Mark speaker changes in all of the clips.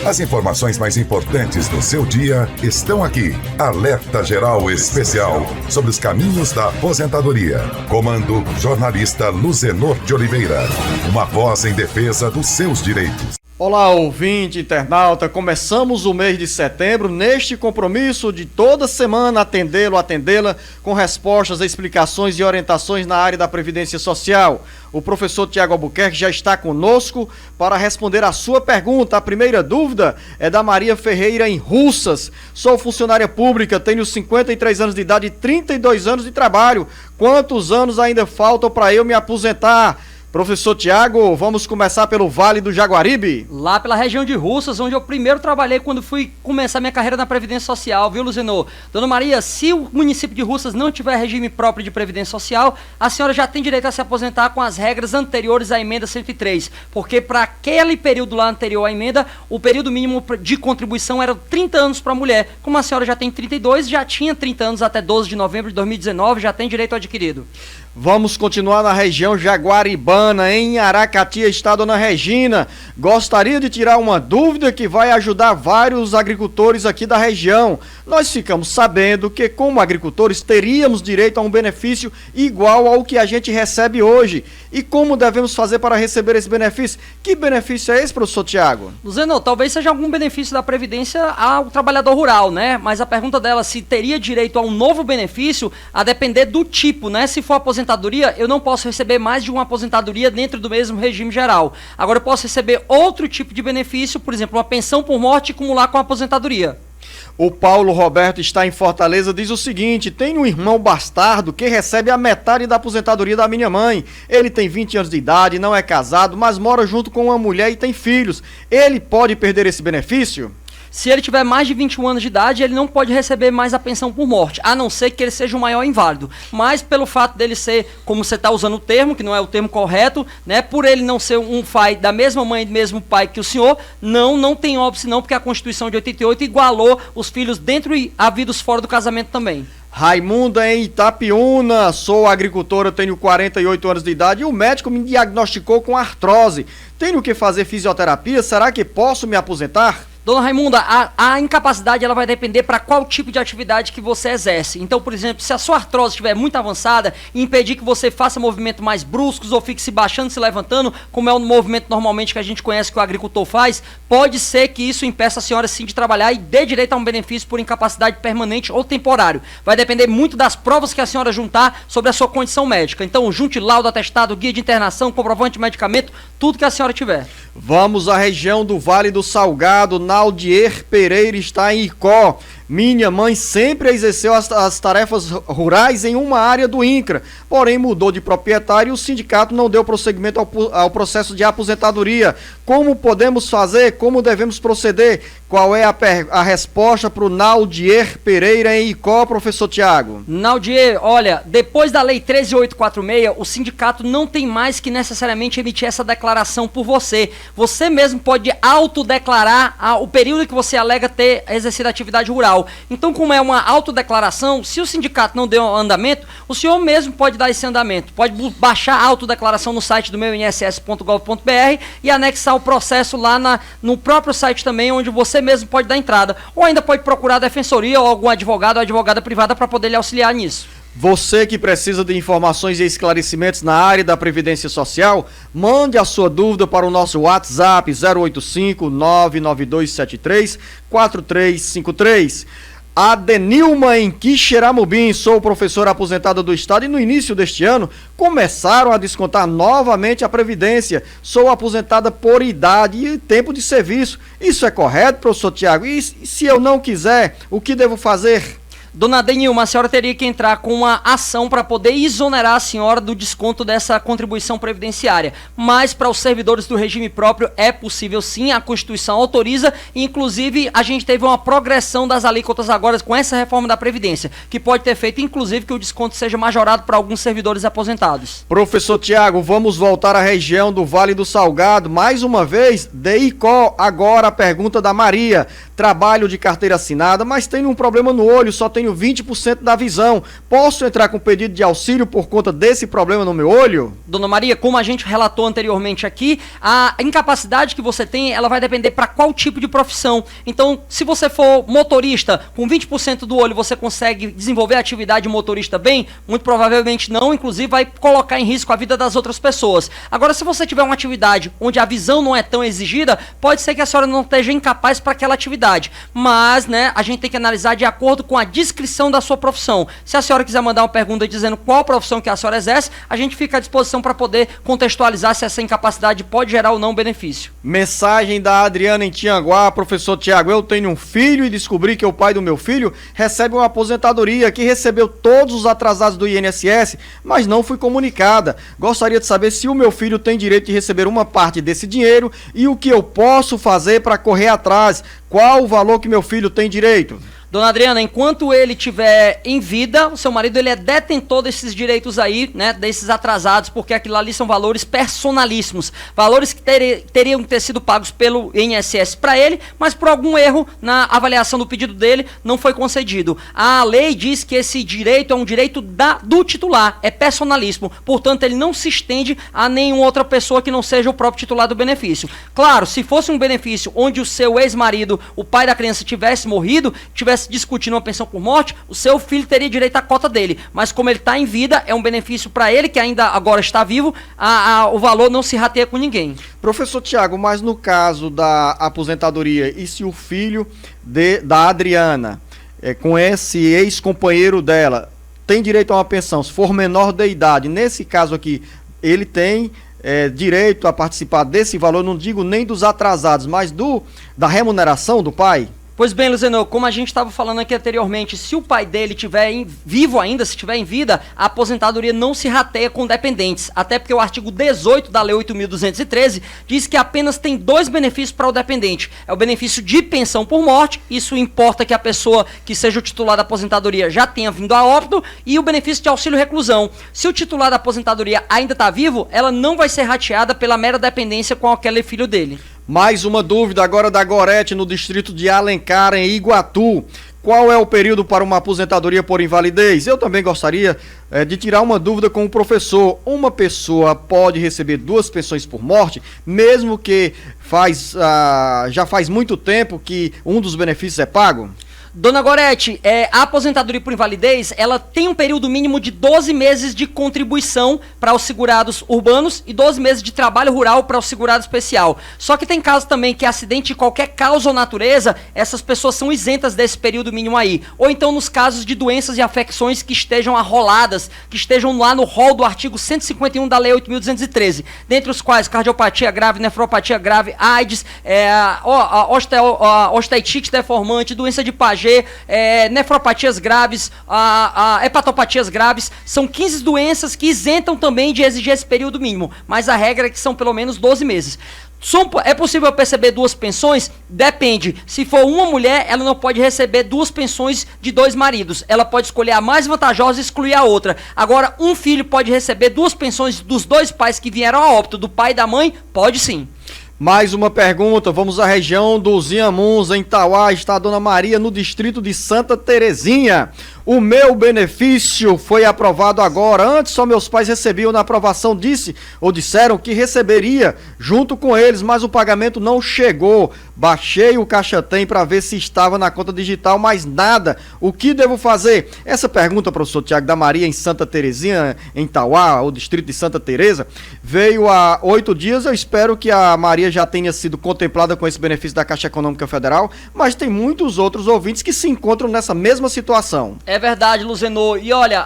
Speaker 1: As informações mais importantes do seu dia estão aqui. Alerta Geral Especial sobre os caminhos da aposentadoria. Comando jornalista Luzenor de Oliveira. Uma voz em defesa dos seus direitos.
Speaker 2: Olá, ouvinte, internauta, começamos o mês de setembro neste compromisso de toda semana atendê-la com respostas, explicações e orientações na área da Previdência Social. O professor Tiago Albuquerque já está conosco para responder a sua pergunta. A primeira dúvida é da Maria Ferreira em Russas. Sou funcionária pública, tenho 53 anos de idade e 32 anos de trabalho. Quantos anos ainda faltam para eu me aposentar? Professor Tiago, vamos começar pelo Vale do Jaguaribe.
Speaker 3: Lá pela região de Russas, onde eu primeiro trabalhei quando fui começar minha carreira na Previdência Social, viu, Luzenor? Dona Maria, se o município de Russas não tiver regime próprio de Previdência Social, a senhora já tem direito a se aposentar com as regras anteriores à emenda 103, porque para aquele período lá anterior à emenda, o período mínimo de contribuição era 30 anos para a mulher. Como a senhora já tem 32, já tinha 30 anos até 12 de novembro de 2019, já tem direito adquirido.
Speaker 2: Vamos continuar na região jaguaribana, em Aracati, está Dona Regina. Gostaria de tirar uma dúvida que vai ajudar vários agricultores aqui da região. Nós ficamos sabendo que, como agricultores, teríamos direito a um benefício igual ao que a gente recebe hoje. E como devemos fazer para receber esse benefício? Que benefício é esse, professor Tiago?
Speaker 3: Luzenor, talvez seja algum benefício da Previdência ao trabalhador rural, né? Mas a pergunta dela, se teria direito a um novo benefício, a depender do tipo, né? Se for aposentadoria, eu não posso receber mais de uma aposentadoria dentro do mesmo regime geral. Agora eu posso receber outro tipo de benefício, por exemplo, uma pensão por morte e acumular com a aposentadoria.
Speaker 2: O Paulo Roberto está em Fortaleza, diz o seguinte: tenho um irmão bastardo que recebe a metade da aposentadoria da minha mãe. Ele tem 20 anos de idade, não é casado, mas mora junto com uma mulher e tem filhos. Ele pode perder esse benefício?
Speaker 3: Se ele tiver mais de 21 anos de idade, ele não pode receber mais a pensão por morte, a não ser que ele seja o maior inválido. Mas pelo fato dele ser, como você está usando o termo, que não é o termo correto, né? Por ele não ser um pai da mesma mãe e do mesmo pai que o senhor, não tem óbice não, porque a Constituição de 88 igualou os filhos dentro e havidos fora do casamento também.
Speaker 2: Raimunda em Itapiúna, sou agricultora, tenho 48 anos de idade e o médico me diagnosticou com artrose. Tenho que fazer fisioterapia, será que posso me aposentar?
Speaker 3: Dona Raimunda, a incapacidade ela vai depender para qual tipo de atividade que você exerce. Então, por exemplo, se a sua artrose estiver muito avançada e impedir que você faça movimentos mais bruscos ou fique se baixando, se levantando, como é o movimento normalmente que a gente conhece que o agricultor faz, pode ser que isso impeça a senhora sim de trabalhar e dê direito a um benefício por incapacidade permanente ou temporário. Vai depender muito das provas que a senhora juntar sobre a sua condição médica. Então, junte laudo, atestado, guia de internação, comprovante de medicamento, tudo que a senhora tiver.
Speaker 2: Vamos à região do Vale do Salgado. Naldier Pereira está em Icó. Minha mãe sempre exerceu as tarefas rurais em uma área do INCRA, porém mudou de proprietário e o sindicato não deu prosseguimento ao processo de aposentadoria. Como podemos fazer? Como devemos proceder? Qual é a resposta para o Naldier Pereira em Icó, professor Tiago?
Speaker 3: Naldier, olha, depois da Lei 13.846, o sindicato não tem mais que necessariamente emitir essa declaração por você. Você mesmo pode autodeclarar o período que você alega ter exercido a atividade rural. Então, como é uma autodeclaração, se o sindicato não deu andamento, o senhor mesmo pode dar esse andamento. Pode baixar a autodeclaração no site do meuinss.gov.br e anexar o processo lá no próprio site também, onde você mesmo pode dar entrada. Ou ainda pode procurar a defensoria ou algum advogado ou advogada privada para poder lhe auxiliar nisso.
Speaker 2: Você que precisa de informações e esclarecimentos na área da Previdência Social, mande a sua dúvida para o nosso WhatsApp 085-99273-4353. Adenilma em Quixeramobim, sou professora aposentada do Estado e no início deste ano começaram a descontar novamente a Previdência. Sou aposentada por idade e tempo de serviço. Isso é correto, professor Tiago? E se eu não quiser, o que devo fazer?
Speaker 3: Dona Denilma, a senhora teria que entrar com uma ação para poder exonerar a senhora do desconto dessa contribuição previdenciária. Mas para os servidores do regime próprio é possível sim, a Constituição autoriza. Inclusive, a gente teve uma progressão das alíquotas agora com essa reforma da Previdência, que pode ter feito, inclusive, que o desconto seja majorado para alguns servidores aposentados.
Speaker 2: Professor Tiago, vamos voltar à região do Vale do Salgado. Mais uma vez, de Icó. Agora a pergunta da Maria. Trabalho de carteira assinada, mas tenho um problema no olho, só tenho tenho 20% da visão. Posso entrar com pedido de auxílio por conta desse problema no meu olho?
Speaker 3: Dona Maria, como a gente relatou anteriormente aqui, a incapacidade que você tem, ela vai depender para qual tipo de profissão. Então, se você for motorista, com 20% do olho você consegue desenvolver a atividade motorista bem? Muito provavelmente não, inclusive vai colocar em risco a vida das outras pessoas. Agora, se você tiver uma atividade onde a visão não é tão exigida, pode ser que a senhora não esteja incapaz para aquela atividade. Mas, né, a gente tem que analisar de acordo com a descrição da sua profissão. Se a senhora quiser mandar uma pergunta dizendo qual profissão que a senhora exerce, a gente fica à disposição para poder contextualizar se essa incapacidade pode gerar ou não benefício.
Speaker 2: Mensagem da Adriana em Tianguá. Professor Tiago, eu tenho um filho e descobri que o pai do meu filho recebe uma aposentadoria que recebeu todos os atrasados do INSS, mas não fui comunicada. Gostaria de saber se o meu filho tem direito de receber uma parte desse dinheiro e o que eu posso fazer para correr atrás. Qual o valor que meu filho tem direito?
Speaker 3: Dona Adriana, enquanto ele estiver em vida, o seu marido ele é detentor desses direitos aí, né, desses atrasados, porque aquilo ali são valores personalíssimos, valores que teriam que ter sido pagos pelo INSS para ele, mas por algum erro na avaliação do pedido dele não foi concedido. A lei diz que esse direito é um direito do titular, é personalíssimo, portanto ele não se estende a nenhuma outra pessoa que não seja o próprio titular do benefício. Claro, se fosse um benefício onde o seu ex-marido, o pai da criança, tivesse morrido, tivesse discutindo uma pensão por morte, o seu filho teria direito à cota dele, mas como ele está em vida, é um benefício para ele, que ainda agora está vivo, o valor não se rateia com ninguém.
Speaker 2: Professor Tiago, mas no caso da aposentadoria, e se o filho da Adriana, com esse ex-companheiro dela, tem direito a uma pensão, se for menor de idade, nesse caso aqui, ele tem direito a participar desse valor, não digo nem dos atrasados, mas da remuneração do pai?
Speaker 3: Pois bem, Luzenor, como a gente estava falando aqui anteriormente, se o pai dele estiver vivo ainda, se estiver em vida, a aposentadoria não se rateia com dependentes, até porque o artigo 18 da Lei 8.213 diz que apenas tem 2 benefícios para o dependente. É o benefício de pensão por morte, isso importa que a pessoa que seja o titular da aposentadoria já tenha vindo a óbito, e o benefício de auxílio reclusão. Se o titular da aposentadoria ainda está vivo, ela não vai ser rateada pela mera dependência com aquele filho dele.
Speaker 2: Mais uma dúvida agora da Gorete, no distrito de Alencar, em Iguatu. Qual é o período para uma aposentadoria por invalidez? Eu também gostaria de tirar uma dúvida com o professor. Uma pessoa pode receber 2 pensões por morte, mesmo que já faz muito tempo que um dos benefícios é pago?
Speaker 3: Dona Gorete, a aposentadoria por invalidez, ela tem um período mínimo de 12 meses de contribuição para os segurados urbanos e 12 meses de trabalho rural para o segurado especial. Só que tem casos também que acidente de qualquer causa ou natureza, essas pessoas são isentas desse período mínimo aí. Ou então nos casos de doenças e afecções que estejam arroladas, que estejam lá no rol do artigo 151 da Lei 8.213, dentre os quais cardiopatia grave, nefropatia grave, AIDS, osteitite deformante, doença de Paget, nefropatias graves, hepatopatias graves, são 15 doenças que isentam também de exigir esse período mínimo, mas a regra é que são pelo menos 12 meses. É possível perceber 2 pensões? Depende. Se for uma mulher, ela não pode receber 2 pensões de 2 maridos. Ela pode escolher a mais vantajosa e excluir a outra. Agora, um filho pode receber 2 pensões dos 2 pais que vieram a óbito, do pai e da mãe? Pode sim.
Speaker 2: Mais uma pergunta, vamos à região dos Inhamuns, em Tauá, está a Dona Maria, no distrito de Santa Terezinha. O meu benefício foi aprovado agora. Antes só meus pais recebiam na aprovação, disseram que receberia junto com eles, mas o pagamento não chegou. Baixei o Caixa Tem para ver se estava na conta digital, mas nada. O que devo fazer? Essa pergunta, professor Tiago, da Maria em Santa Terezinha, em Tauá, o distrito de Santa Teresa, veio há 8 dias. Eu espero que a Maria já tenha sido contemplada com esse benefício da Caixa Econômica Federal, mas tem muitos outros ouvintes que se encontram nessa mesma situação.
Speaker 3: É verdade, Luzenor. E olha,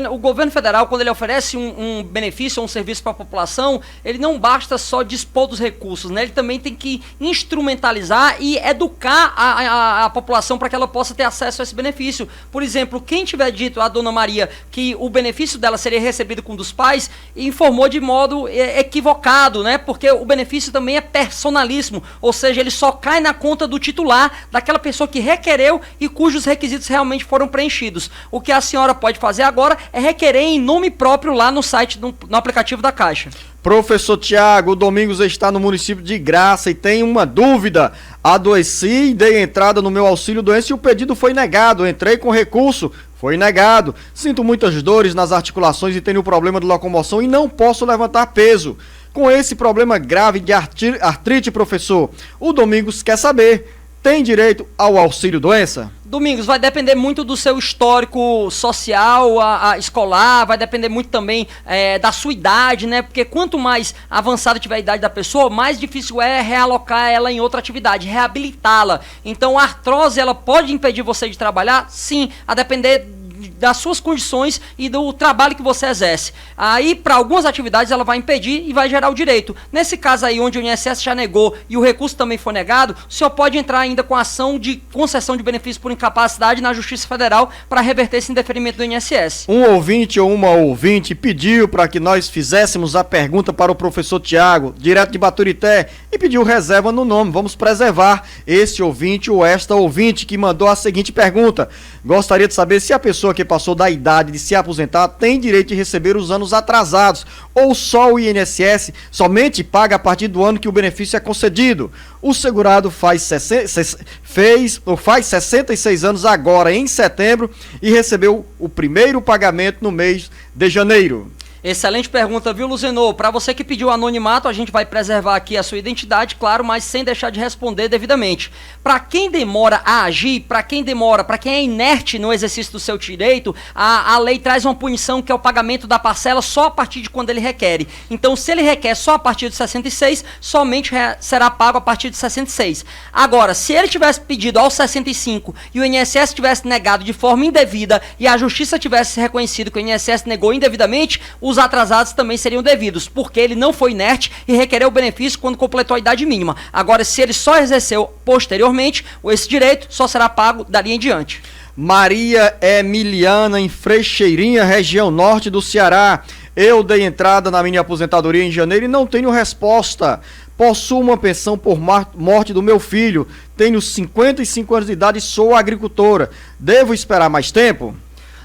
Speaker 3: o governo federal, quando ele oferece um benefício ou um serviço para a população, ele não basta só dispor dos recursos, né? Ele também tem que instrumentalizar e educar a população para que ela possa ter acesso a esse benefício. Por exemplo, quem tiver dito à Dona Maria que o benefício dela seria recebido com um dos pais, informou de modo equivocado, né? Porque o benefício também é personalíssimo, ou seja, ele só cai na conta do titular, daquela pessoa que requereu e cujos requisitos realmente foram preenchidos. devidos. O que a senhora pode fazer agora é requerer em nome próprio lá no site, no aplicativo da Caixa.
Speaker 2: Professor Tiago, o Domingos está no município de Graça e tem uma dúvida. Adoeci e dei entrada no meu auxílio-doença e o pedido foi negado. Entrei com recurso, foi negado. Sinto muitas dores nas articulações e tenho problema de locomoção e não posso levantar peso. Com esse problema grave de artrite, professor, o Domingos quer saber, tem direito ao auxílio-doença?
Speaker 3: Domingos, vai depender muito do seu histórico social, escolar, vai depender muito também da sua idade, né? Porque quanto mais avançada tiver a idade da pessoa, mais difícil é realocar ela em outra atividade, reabilitá-la. Então a artrose, ela pode impedir você de trabalhar? Sim, a depender das suas condições e do trabalho que você exerce. Aí, para algumas atividades, ela vai impedir e vai gerar o direito. Nesse caso aí, onde o INSS já negou e o recurso também foi negado, o senhor pode entrar ainda com ação de concessão de benefício por incapacidade na Justiça Federal para reverter esse indeferimento do INSS.
Speaker 2: Um ouvinte ou uma ouvinte pediu para que nós fizéssemos a pergunta para o professor Tiago, direto de Baturité, e pediu reserva no nome. Vamos preservar esse ouvinte ou esta ouvinte que mandou a seguinte pergunta. Gostaria de saber se a pessoa que passou da idade de se aposentar tem direito de receber os anos atrasados ou só o INSS somente paga a partir do ano que o benefício é concedido. O segurado faz 66 anos agora em setembro e recebeu o primeiro pagamento no mês de janeiro.
Speaker 3: Excelente pergunta, viu, Luzenor? Para você que pediu anonimato, a gente vai preservar aqui a sua identidade, claro, mas sem deixar de responder devidamente. Para quem demora a agir, para quem é inerte no exercício do seu direito, a lei traz uma punição que é o pagamento da parcela só a partir de quando ele requer. Então, se ele requer só a partir de 66, somente será pago a partir de 66. Agora, se ele tivesse pedido aos 65 e o INSS tivesse negado de forma indevida e a Justiça tivesse reconhecido que o INSS negou indevidamente, os atrasados também seriam devidos, porque ele não foi inerte e requereu o benefício quando completou a idade mínima. Agora, se ele só exerceu posteriormente, esse direito só será pago dali em diante.
Speaker 2: Maria Emiliana, em Frecheirinha, região norte do Ceará. Eu dei entrada na minha aposentadoria em janeiro e não tenho resposta. Possuo uma pensão por morte do meu filho. Tenho 55 anos de idade e sou agricultora. Devo esperar mais tempo?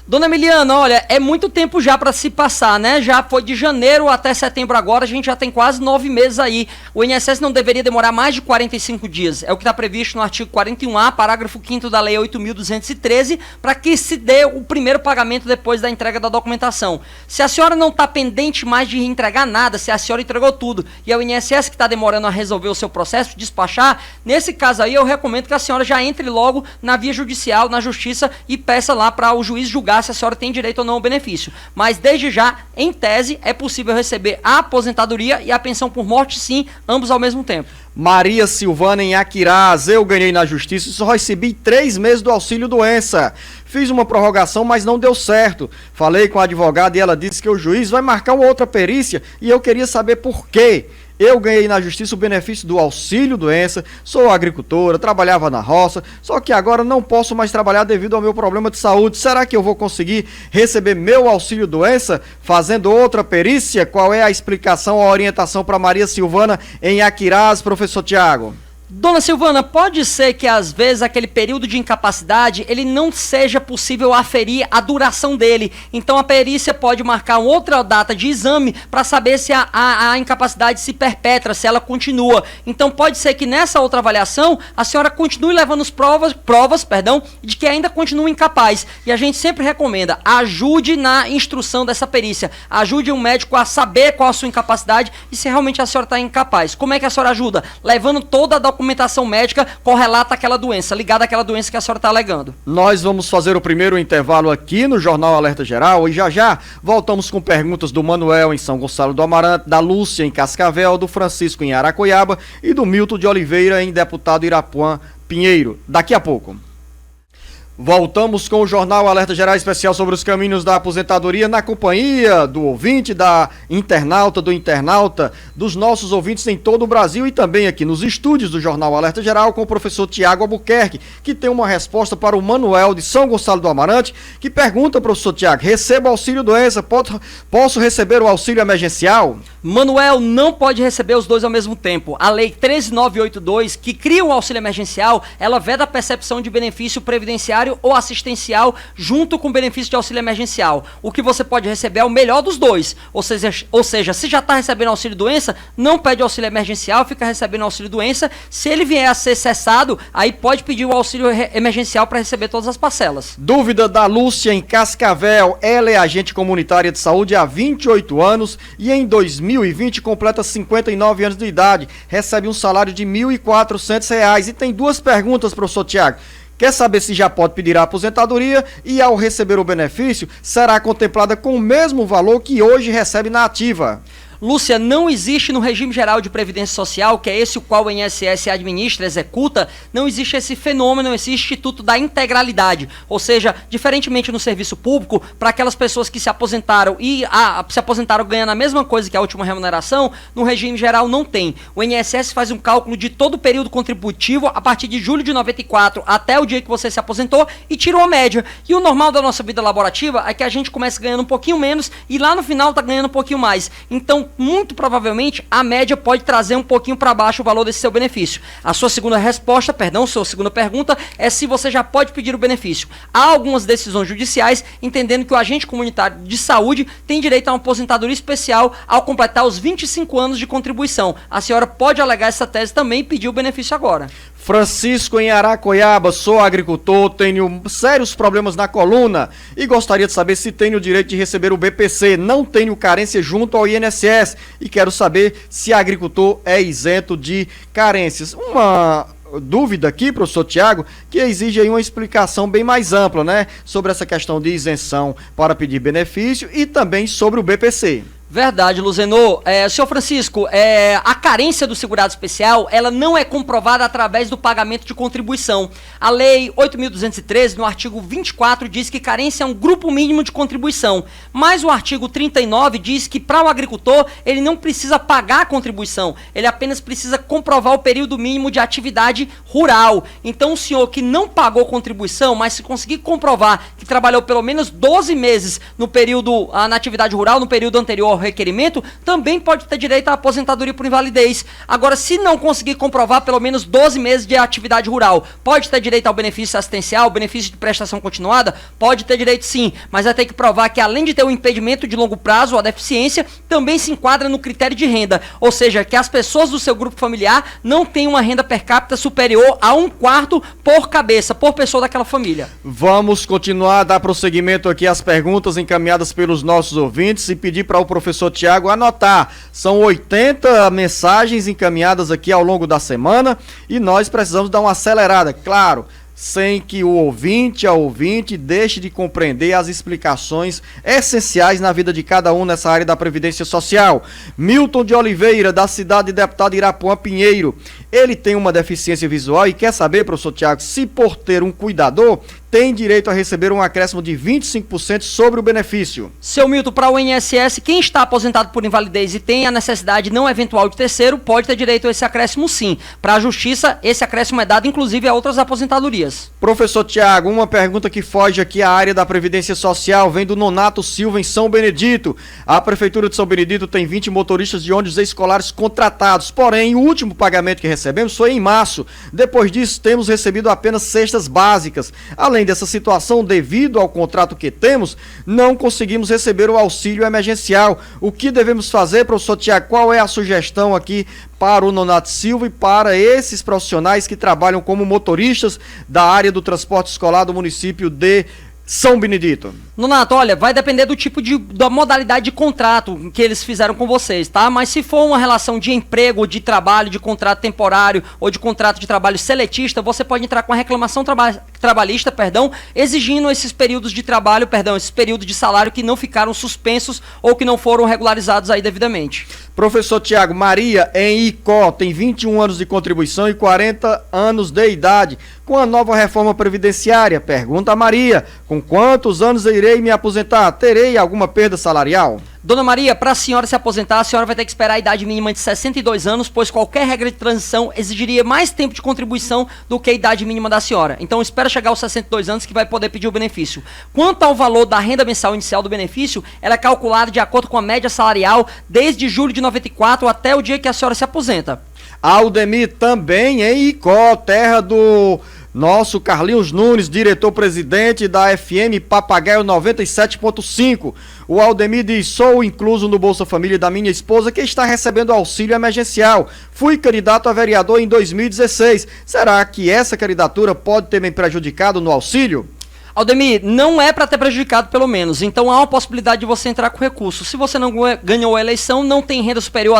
Speaker 3: Dona Emiliana, olha, é muito tempo já para se passar, né? Já foi de janeiro até setembro agora, a gente já tem quase 9 meses aí. O INSS não deveria demorar mais de 45 dias. É o que está previsto no artigo 41A, parágrafo 5º da Lei 8.213, para que se dê o primeiro pagamento depois da entrega da documentação. Se a senhora não está pendente mais de entregar nada, se a senhora entregou tudo e é o INSS que está demorando a resolver o seu processo, despachar, nesse caso aí eu recomendo que a senhora já entre logo na via judicial, na justiça, e peça lá para o juiz julgar se a senhora tem direito ou não ao benefício. Mas desde já, em tese, é possível receber a aposentadoria e a pensão por morte, sim, ambos ao mesmo tempo.
Speaker 2: Maria Silvana, em Aquiraz, eu ganhei na justiça e só recebi 3 meses do auxílio-doença. Fiz uma prorrogação, mas não deu certo. Falei com a advogada e ela disse que o juiz vai marcar uma outra perícia e eu queria saber por quê. Eu ganhei na justiça o benefício do auxílio-doença, sou agricultora, trabalhava na roça, só que agora não posso mais trabalhar devido ao meu problema de saúde. Será que eu vou conseguir receber meu auxílio-doença fazendo outra perícia? Qual é a explicação, a orientação para Maria Silvana em Aquiraz, professor Tiago?
Speaker 3: Dona Silvana, pode ser que às vezes aquele período de incapacidade ele não seja possível aferir a duração dele. Então a perícia pode marcar outra data de exame para saber se a incapacidade se perpetra, se ela continua. Então pode ser que nessa outra avaliação a senhora continue levando provas, de que ainda continua incapaz. E a gente sempre recomenda, ajude na instrução dessa perícia. Ajude o médico a saber qual a sua incapacidade e se realmente a senhora está incapaz. Como é que a senhora ajuda? Levando toda a documentação médica correlata àquela doença, ligada àquela doença que a senhora está alegando.
Speaker 2: Nós vamos fazer o primeiro intervalo aqui no Jornal Alerta Geral e já voltamos com perguntas do Manuel em São Gonçalo do Amarante, da Lúcia em Cascavel, do Francisco em Aracoiaba e do Milton de Oliveira em Deputado Irapuã Pinheiro. Daqui a pouco. Voltamos com o Jornal Alerta Geral Especial sobre os caminhos da aposentadoria na companhia do ouvinte, da internauta, do internauta, dos nossos ouvintes em todo o Brasil e também aqui nos estúdios do Jornal Alerta Geral com o professor Tiago Albuquerque, que tem uma resposta para o Manuel de São Gonçalo do Amarante, que pergunta, professor Tiago, recebo auxílio doença, posso receber o auxílio emergencial?
Speaker 3: Manuel não pode receber os dois ao mesmo tempo. A Lei 13982, que cria o auxílio emergencial, ela veda a percepção de benefício previdenciário temporário ou assistencial junto com o benefício de auxílio emergencial. O que você pode receber é o melhor dos dois. Ou seja, se já está recebendo auxílio-doença, não pede auxílio emergencial, fica recebendo auxílio-doença. Se ele vier a ser cessado, aí pode pedir o auxílio emergencial para receber todas as parcelas.
Speaker 2: Dúvida da Lúcia em Cascavel. Ela é agente comunitária de saúde há 28 anos e em 2020 completa 59 anos de idade. Recebe um salário de R$ 1.400 e tem duas perguntas, professor Tiago. Quer saber se já pode pedir a aposentadoria e, ao receber o benefício, será contemplada com o mesmo valor que hoje recebe na ativa?
Speaker 3: Lúcia, não existe no regime geral de previdência social, que é esse o qual o INSS administra, executa, não existe esse fenômeno, esse instituto da integralidade. Ou seja, diferentemente no serviço público, para aquelas pessoas que se aposentaram e se aposentaram ganhando a mesma coisa que a última remuneração, no regime geral não tem. O INSS faz um cálculo de todo o período contributivo a partir de julho de 94 até o dia que você se aposentou e tira uma média. E o normal da nossa vida laborativa é que a gente comece ganhando um pouquinho menos e lá no final está ganhando um pouquinho mais. Então, muito provavelmente, a média pode trazer um pouquinho para baixo o valor desse seu benefício. A sua segunda sua segunda pergunta é se você já pode pedir o benefício. Há algumas decisões judiciais entendendo que o agente comunitário de saúde tem direito a uma aposentadoria especial ao completar os 25 anos de contribuição. A senhora pode alegar essa tese também e pedir o benefício agora.
Speaker 2: Francisco em Aracoiaba, sou agricultor, tenho sérios problemas na coluna e gostaria de saber se tenho o direito de receber o BPC. Não tenho carência junto ao INSS e quero saber se agricultor é isento de carências. Uma dúvida aqui, professor Tiago, que exige aí uma explicação bem mais ampla, né? Sobre essa questão de isenção para pedir benefício e também sobre o BPC.
Speaker 3: Verdade, Luzenor. Senhor Francisco, a carência do segurado especial, ela não é comprovada através do pagamento de contribuição. A Lei 8.213, no artigo 24, diz que carência é um grupo mínimo de contribuição. Mas o artigo 39 diz que para o agricultor, ele não precisa pagar a contribuição. Ele apenas precisa comprovar o período mínimo de atividade rural. Então, o senhor que não pagou contribuição, mas se conseguir comprovar que trabalhou pelo menos 12 meses no período, na atividade rural, no período anterior requerimento, também pode ter direito à aposentadoria por invalidez. Agora, se não conseguir comprovar pelo menos 12 meses de atividade rural, pode ter direito ao benefício assistencial, benefício de prestação continuada? Pode ter direito sim, mas vai ter que provar que além de ter um impedimento de longo prazo ou a deficiência, também se enquadra no critério de renda, ou seja, que as pessoas do seu grupo familiar não têm uma renda per capita superior a 1/4 por cabeça, por pessoa daquela família.
Speaker 2: Vamos continuar a dar prosseguimento aqui às perguntas encaminhadas pelos nossos ouvintes e pedir para o professor Tiago anotar. São 80 mensagens encaminhadas aqui ao longo da semana e nós precisamos dar uma acelerada, claro, sem que o ouvinte, a ouvinte, deixe de compreender as explicações essenciais na vida de cada um nessa área da Previdência Social. Milton de Oliveira, da cidade de Deputado Irapuã Pinheiro, ele tem uma deficiência visual e quer saber, professor Tiago, se por ter um cuidador, tem direito a receber um acréscimo de 25% sobre o benefício.
Speaker 3: Seu Milton, para o INSS, quem está aposentado por invalidez e tem a necessidade não eventual de terceiro, pode ter direito a esse acréscimo sim. Para a Justiça, esse acréscimo é dado inclusive a outras aposentadorias.
Speaker 2: Professor Tiago, uma pergunta que foge aqui à área da Previdência Social, vem do Nonato Silva em São Benedito. A Prefeitura de São Benedito tem 20 motoristas de ônibus escolares contratados, porém o último pagamento que recebemos foi em março. Depois disso, temos recebido apenas cestas básicas. Além dessa situação, devido ao contrato que temos, não conseguimos receber o auxílio emergencial. O que devemos fazer, professor Tiago? Qual é a sugestão aqui para o Nonato Silva e para esses profissionais que trabalham como motoristas da área do transporte escolar do município de São Benedito?
Speaker 3: Nonato, olha, vai depender do tipo da modalidade de contrato que eles fizeram com vocês, tá? Mas se for uma relação de emprego, de trabalho, de contrato temporário ou de contrato de trabalho seletista, você pode entrar com a reclamação trabalhista, exigindo esses períodos de trabalho, esses períodos de salário que não ficaram suspensos ou que não foram regularizados aí devidamente.
Speaker 2: Professor Tiago, Maria em Icó tem 21 anos de contribuição e 40 anos de idade. Com a nova reforma previdenciária, pergunta a Maria, com quantos anos eu irei me aposentar? Terei alguma perda salarial?
Speaker 3: Dona Maria, para a senhora se aposentar, a senhora vai ter que esperar a idade mínima de 62 anos, pois qualquer regra de transição exigiria mais tempo de contribuição do que a idade mínima da senhora. Então espera chegar aos 62 anos que vai poder pedir o benefício. Quanto ao valor da renda mensal inicial do benefício, ela é calculada de acordo com a média salarial desde julho de 94 até o dia que a senhora se aposenta.
Speaker 2: Aldemir também em Icó, terra do Nosso Carlinhos Nunes, diretor-presidente da FM Papagaio 97.5. O Aldemir diz: sou incluso no Bolsa Família da minha esposa que está recebendo auxílio emergencial. Fui candidato a vereador em 2016. Será que essa candidatura pode ter me prejudicado no auxílio?
Speaker 3: Aldemir, não é para ter prejudicado pelo menos, então há uma possibilidade de você entrar com recurso. Se você não ganhou a eleição, não tem renda superior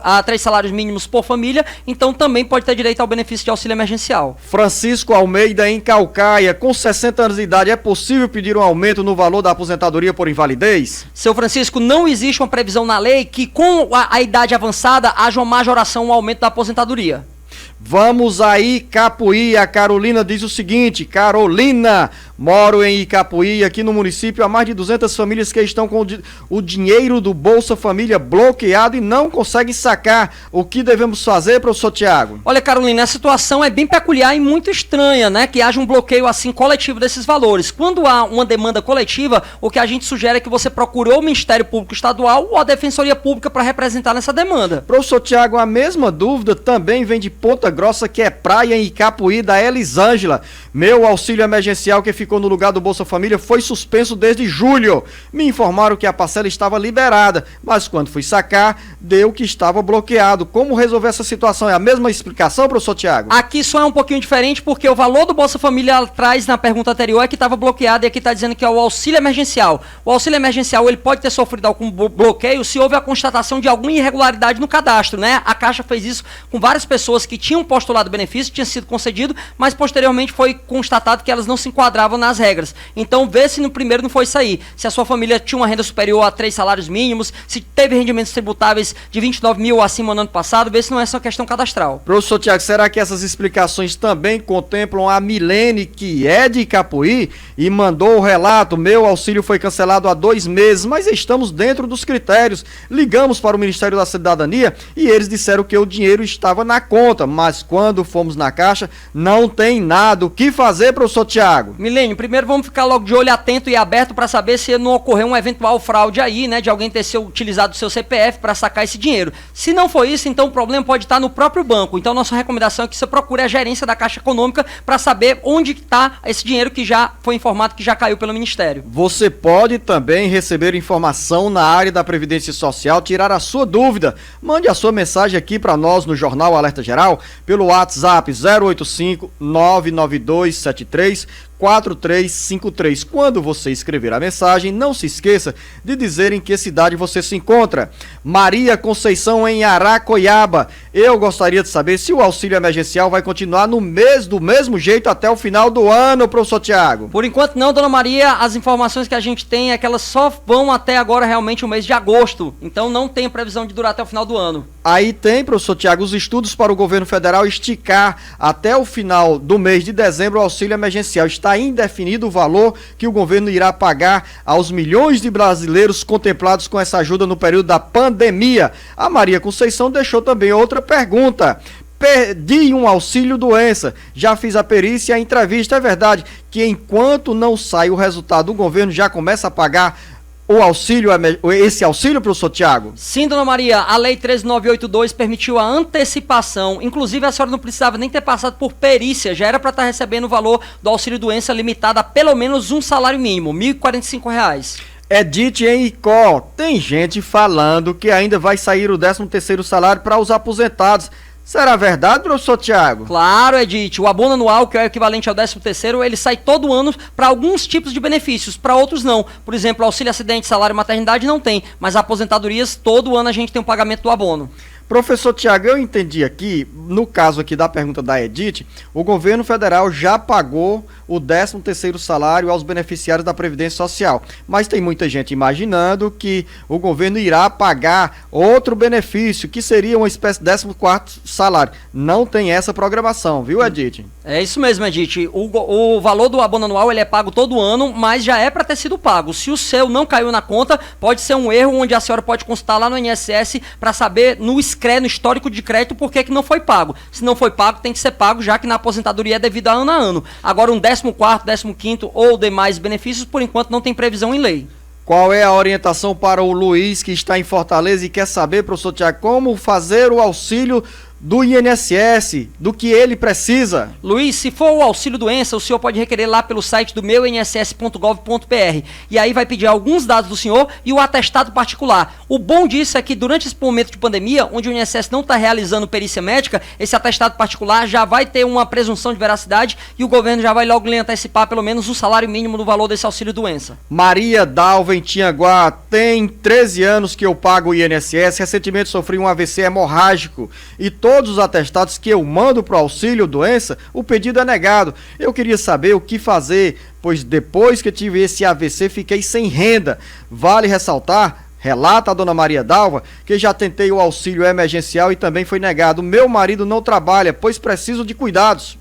Speaker 3: a 3 salários mínimos por família, então também pode ter direito ao benefício de auxílio emergencial.
Speaker 2: Francisco Almeida, em Caucaia, com 60 anos de idade, é possível pedir um aumento no valor da aposentadoria por invalidez?
Speaker 3: Seu Francisco, não existe uma previsão na lei que com a idade avançada haja uma majoração, um aumento da aposentadoria.
Speaker 2: Vamos aí, Icapuí. A Carolina diz o seguinte: Carolina, moro em Icapuí, aqui no município, há mais de 200 famílias que estão com o dinheiro do Bolsa Família bloqueado e não conseguem sacar. O que devemos fazer, professor Tiago?
Speaker 3: Olha, Carolina, a situação é bem peculiar e muito estranha, né? Que haja um bloqueio assim coletivo desses valores. Quando há uma demanda coletiva, o que a gente sugere é que você procure ou o Ministério Público Estadual ou a Defensoria Pública para representar nessa demanda.
Speaker 2: Professor Tiago, a mesma dúvida também vem de Ponta Grossa, que é praia em Icapuí, da Elisângela. Meu auxílio emergencial que ficou no lugar do Bolsa Família foi suspenso desde julho. Me informaram que a parcela estava liberada, mas quando fui sacar, deu que estava bloqueado. Como resolver essa situação? É a mesma explicação, professor Tiago?
Speaker 3: Aqui só é um pouquinho diferente, porque o valor do Bolsa Família atrás, na pergunta anterior, é que estava bloqueado, e aqui está dizendo que é o auxílio emergencial. O auxílio emergencial, ele pode ter sofrido algum bloqueio se houve a constatação de alguma irregularidade no cadastro, né? A Caixa fez isso com várias pessoas que tinham postulado o benefício, tinha sido concedido, mas posteriormente foi constatado que elas não se enquadravam nas regras. Então, vê se no primeiro não foi isso aí. Se a sua família tinha uma renda superior a 3 salários mínimos, se teve rendimentos tributáveis de 29 mil acima no ano passado, vê se não é só questão cadastral.
Speaker 2: Professor Tiago, será que essas explicações também contemplam a Milene, que é de Icapuí, e mandou o relato: meu auxílio foi cancelado há 2 meses, mas estamos dentro dos critérios. Ligamos para o Ministério da Cidadania e eles disseram que o dinheiro estava na conta, mas quando fomos na Caixa, não tem nada. O que fazer, professor Tiago?
Speaker 3: Milênio, primeiro vamos ficar logo de olho atento e aberto para saber se não ocorreu um eventual fraude aí, né, de alguém ter utilizado o seu CPF para sacar esse dinheiro. Se não for isso, então o problema pode estar no próprio banco. Então nossa recomendação é que você procure a gerência da Caixa Econômica para saber onde está esse dinheiro que já foi informado que já caiu pelo Ministério.
Speaker 2: Você pode também receber informação na área da Previdência Social, tirar a sua dúvida. Mande a sua mensagem aqui para nós no Jornal Alerta Geral pelo WhatsApp 085 992 73 4353. Quando você escrever a mensagem, não se esqueça de dizer em que cidade você se encontra. Maria Conceição, em Aracoiaba. Eu gostaria de saber se o auxílio emergencial vai continuar do mesmo jeito até o final do ano, professor Tiago.
Speaker 3: Por enquanto não, dona Maria. As informações que a gente tem é que elas só vão até agora realmente o mês de agosto. Então não tem previsão de durar até o final do ano.
Speaker 2: Aí tem, professor Tiago, os estudos para o governo federal esticar até o final do mês de dezembro o auxílio emergencial. Está indefinido o valor que o governo irá pagar aos milhões de brasileiros contemplados com essa ajuda no período da pandemia. A Maria Conceição deixou também outra pergunta. Perdi um auxílio doença, já fiz a perícia e a entrevista. É verdade que enquanto não sai o resultado, o governo já começa a pagar esse auxílio, professor Tiago?
Speaker 3: Sim, dona Maria, a Lei 13982 permitiu a antecipação, inclusive a senhora não precisava nem ter passado por perícia, já era para estar recebendo o valor do auxílio doença limitado a pelo menos um salário mínimo, R$ 1.045.
Speaker 2: Edith em Icó, tem gente falando que ainda vai sair o 13º salário para os aposentados. Será verdade, professor Tiago?
Speaker 3: Claro, Edith. O abono anual, que é o equivalente ao 13º, ele sai todo ano para alguns tipos de benefícios, para outros não. Por exemplo, auxílio acidente, salário e maternidade não tem, mas aposentadorias, todo ano a gente tem um pagamento do abono.
Speaker 2: Professor Tiago, eu entendi aqui, no caso aqui da pergunta da Edith, o governo federal já pagou o 13º salário aos beneficiários da Previdência Social, mas tem muita gente imaginando que o governo irá pagar outro benefício, que seria uma espécie de 14º salário. Não tem essa programação, viu, Edith?
Speaker 3: É isso mesmo, Edith. O valor do abono anual ele é pago todo ano, mas já é para ter sido pago. Se o seu não caiu na conta, pode ser um erro onde a senhora pode consultar lá no INSS para saber no histórico de crédito por que não foi pago. Se não foi pago, tem que ser pago, já que na aposentadoria é devido a ano. Agora, um 14º, 15º ou demais benefícios, por enquanto, não tem previsão em lei.
Speaker 2: Qual é a orientação para o Luiz, que está em Fortaleza e quer saber, professor Tiago, como fazer o auxílio do INSS, do que ele precisa?
Speaker 3: Luiz, se for o auxílio doença, o senhor pode requerer lá pelo site do meuinss.gov.br e aí vai pedir alguns dados do senhor e o atestado particular. O bom disso é que durante esse momento de pandemia, onde o INSS não está realizando perícia médica, esse atestado particular já vai ter uma presunção de veracidade e o governo já vai logo lhe antecipar pelo menos o salário mínimo do valor desse auxílio doença.
Speaker 2: Maria Dalva em Tianguá, tem 13 anos que eu pago o INSS, recentemente sofri um AVC hemorrágico e todos os atestados que eu mando para o auxílio doença, o pedido é negado. Eu queria saber o que fazer, pois depois que tive esse AVC fiquei sem renda. Vale ressaltar, relata a dona Maria Dalva, que já tentei o auxílio emergencial e também foi negado. Meu marido não trabalha, pois preciso de cuidados.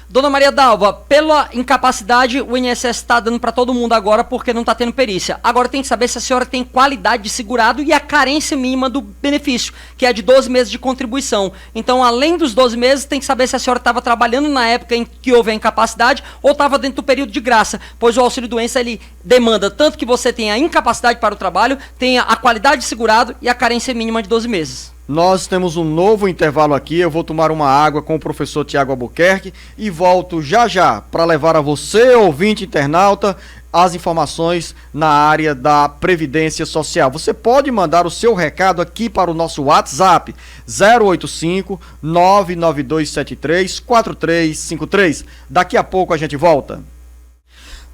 Speaker 3: Dona Maria Dalva, pela incapacidade, o INSS está dando para todo mundo agora porque não está tendo perícia. Agora tem que saber se a senhora tem qualidade de segurado e a carência mínima do benefício, que é de 12 meses de contribuição. Então, além dos 12 meses, tem que saber se a senhora estava trabalhando na época em que houve a incapacidade ou estava dentro do período de graça, pois o auxílio-doença ele demanda tanto que você tenha a incapacidade para o trabalho, tenha a qualidade de segurado e a carência mínima de 12 meses.
Speaker 2: Nós temos um novo intervalo aqui, eu vou tomar uma água com o professor Tiago Albuquerque e volto já já para levar a você, ouvinte internauta, as informações na área da Previdência Social. Você pode mandar o seu recado aqui para o nosso WhatsApp 085 99273 4353. Daqui a pouco a gente volta.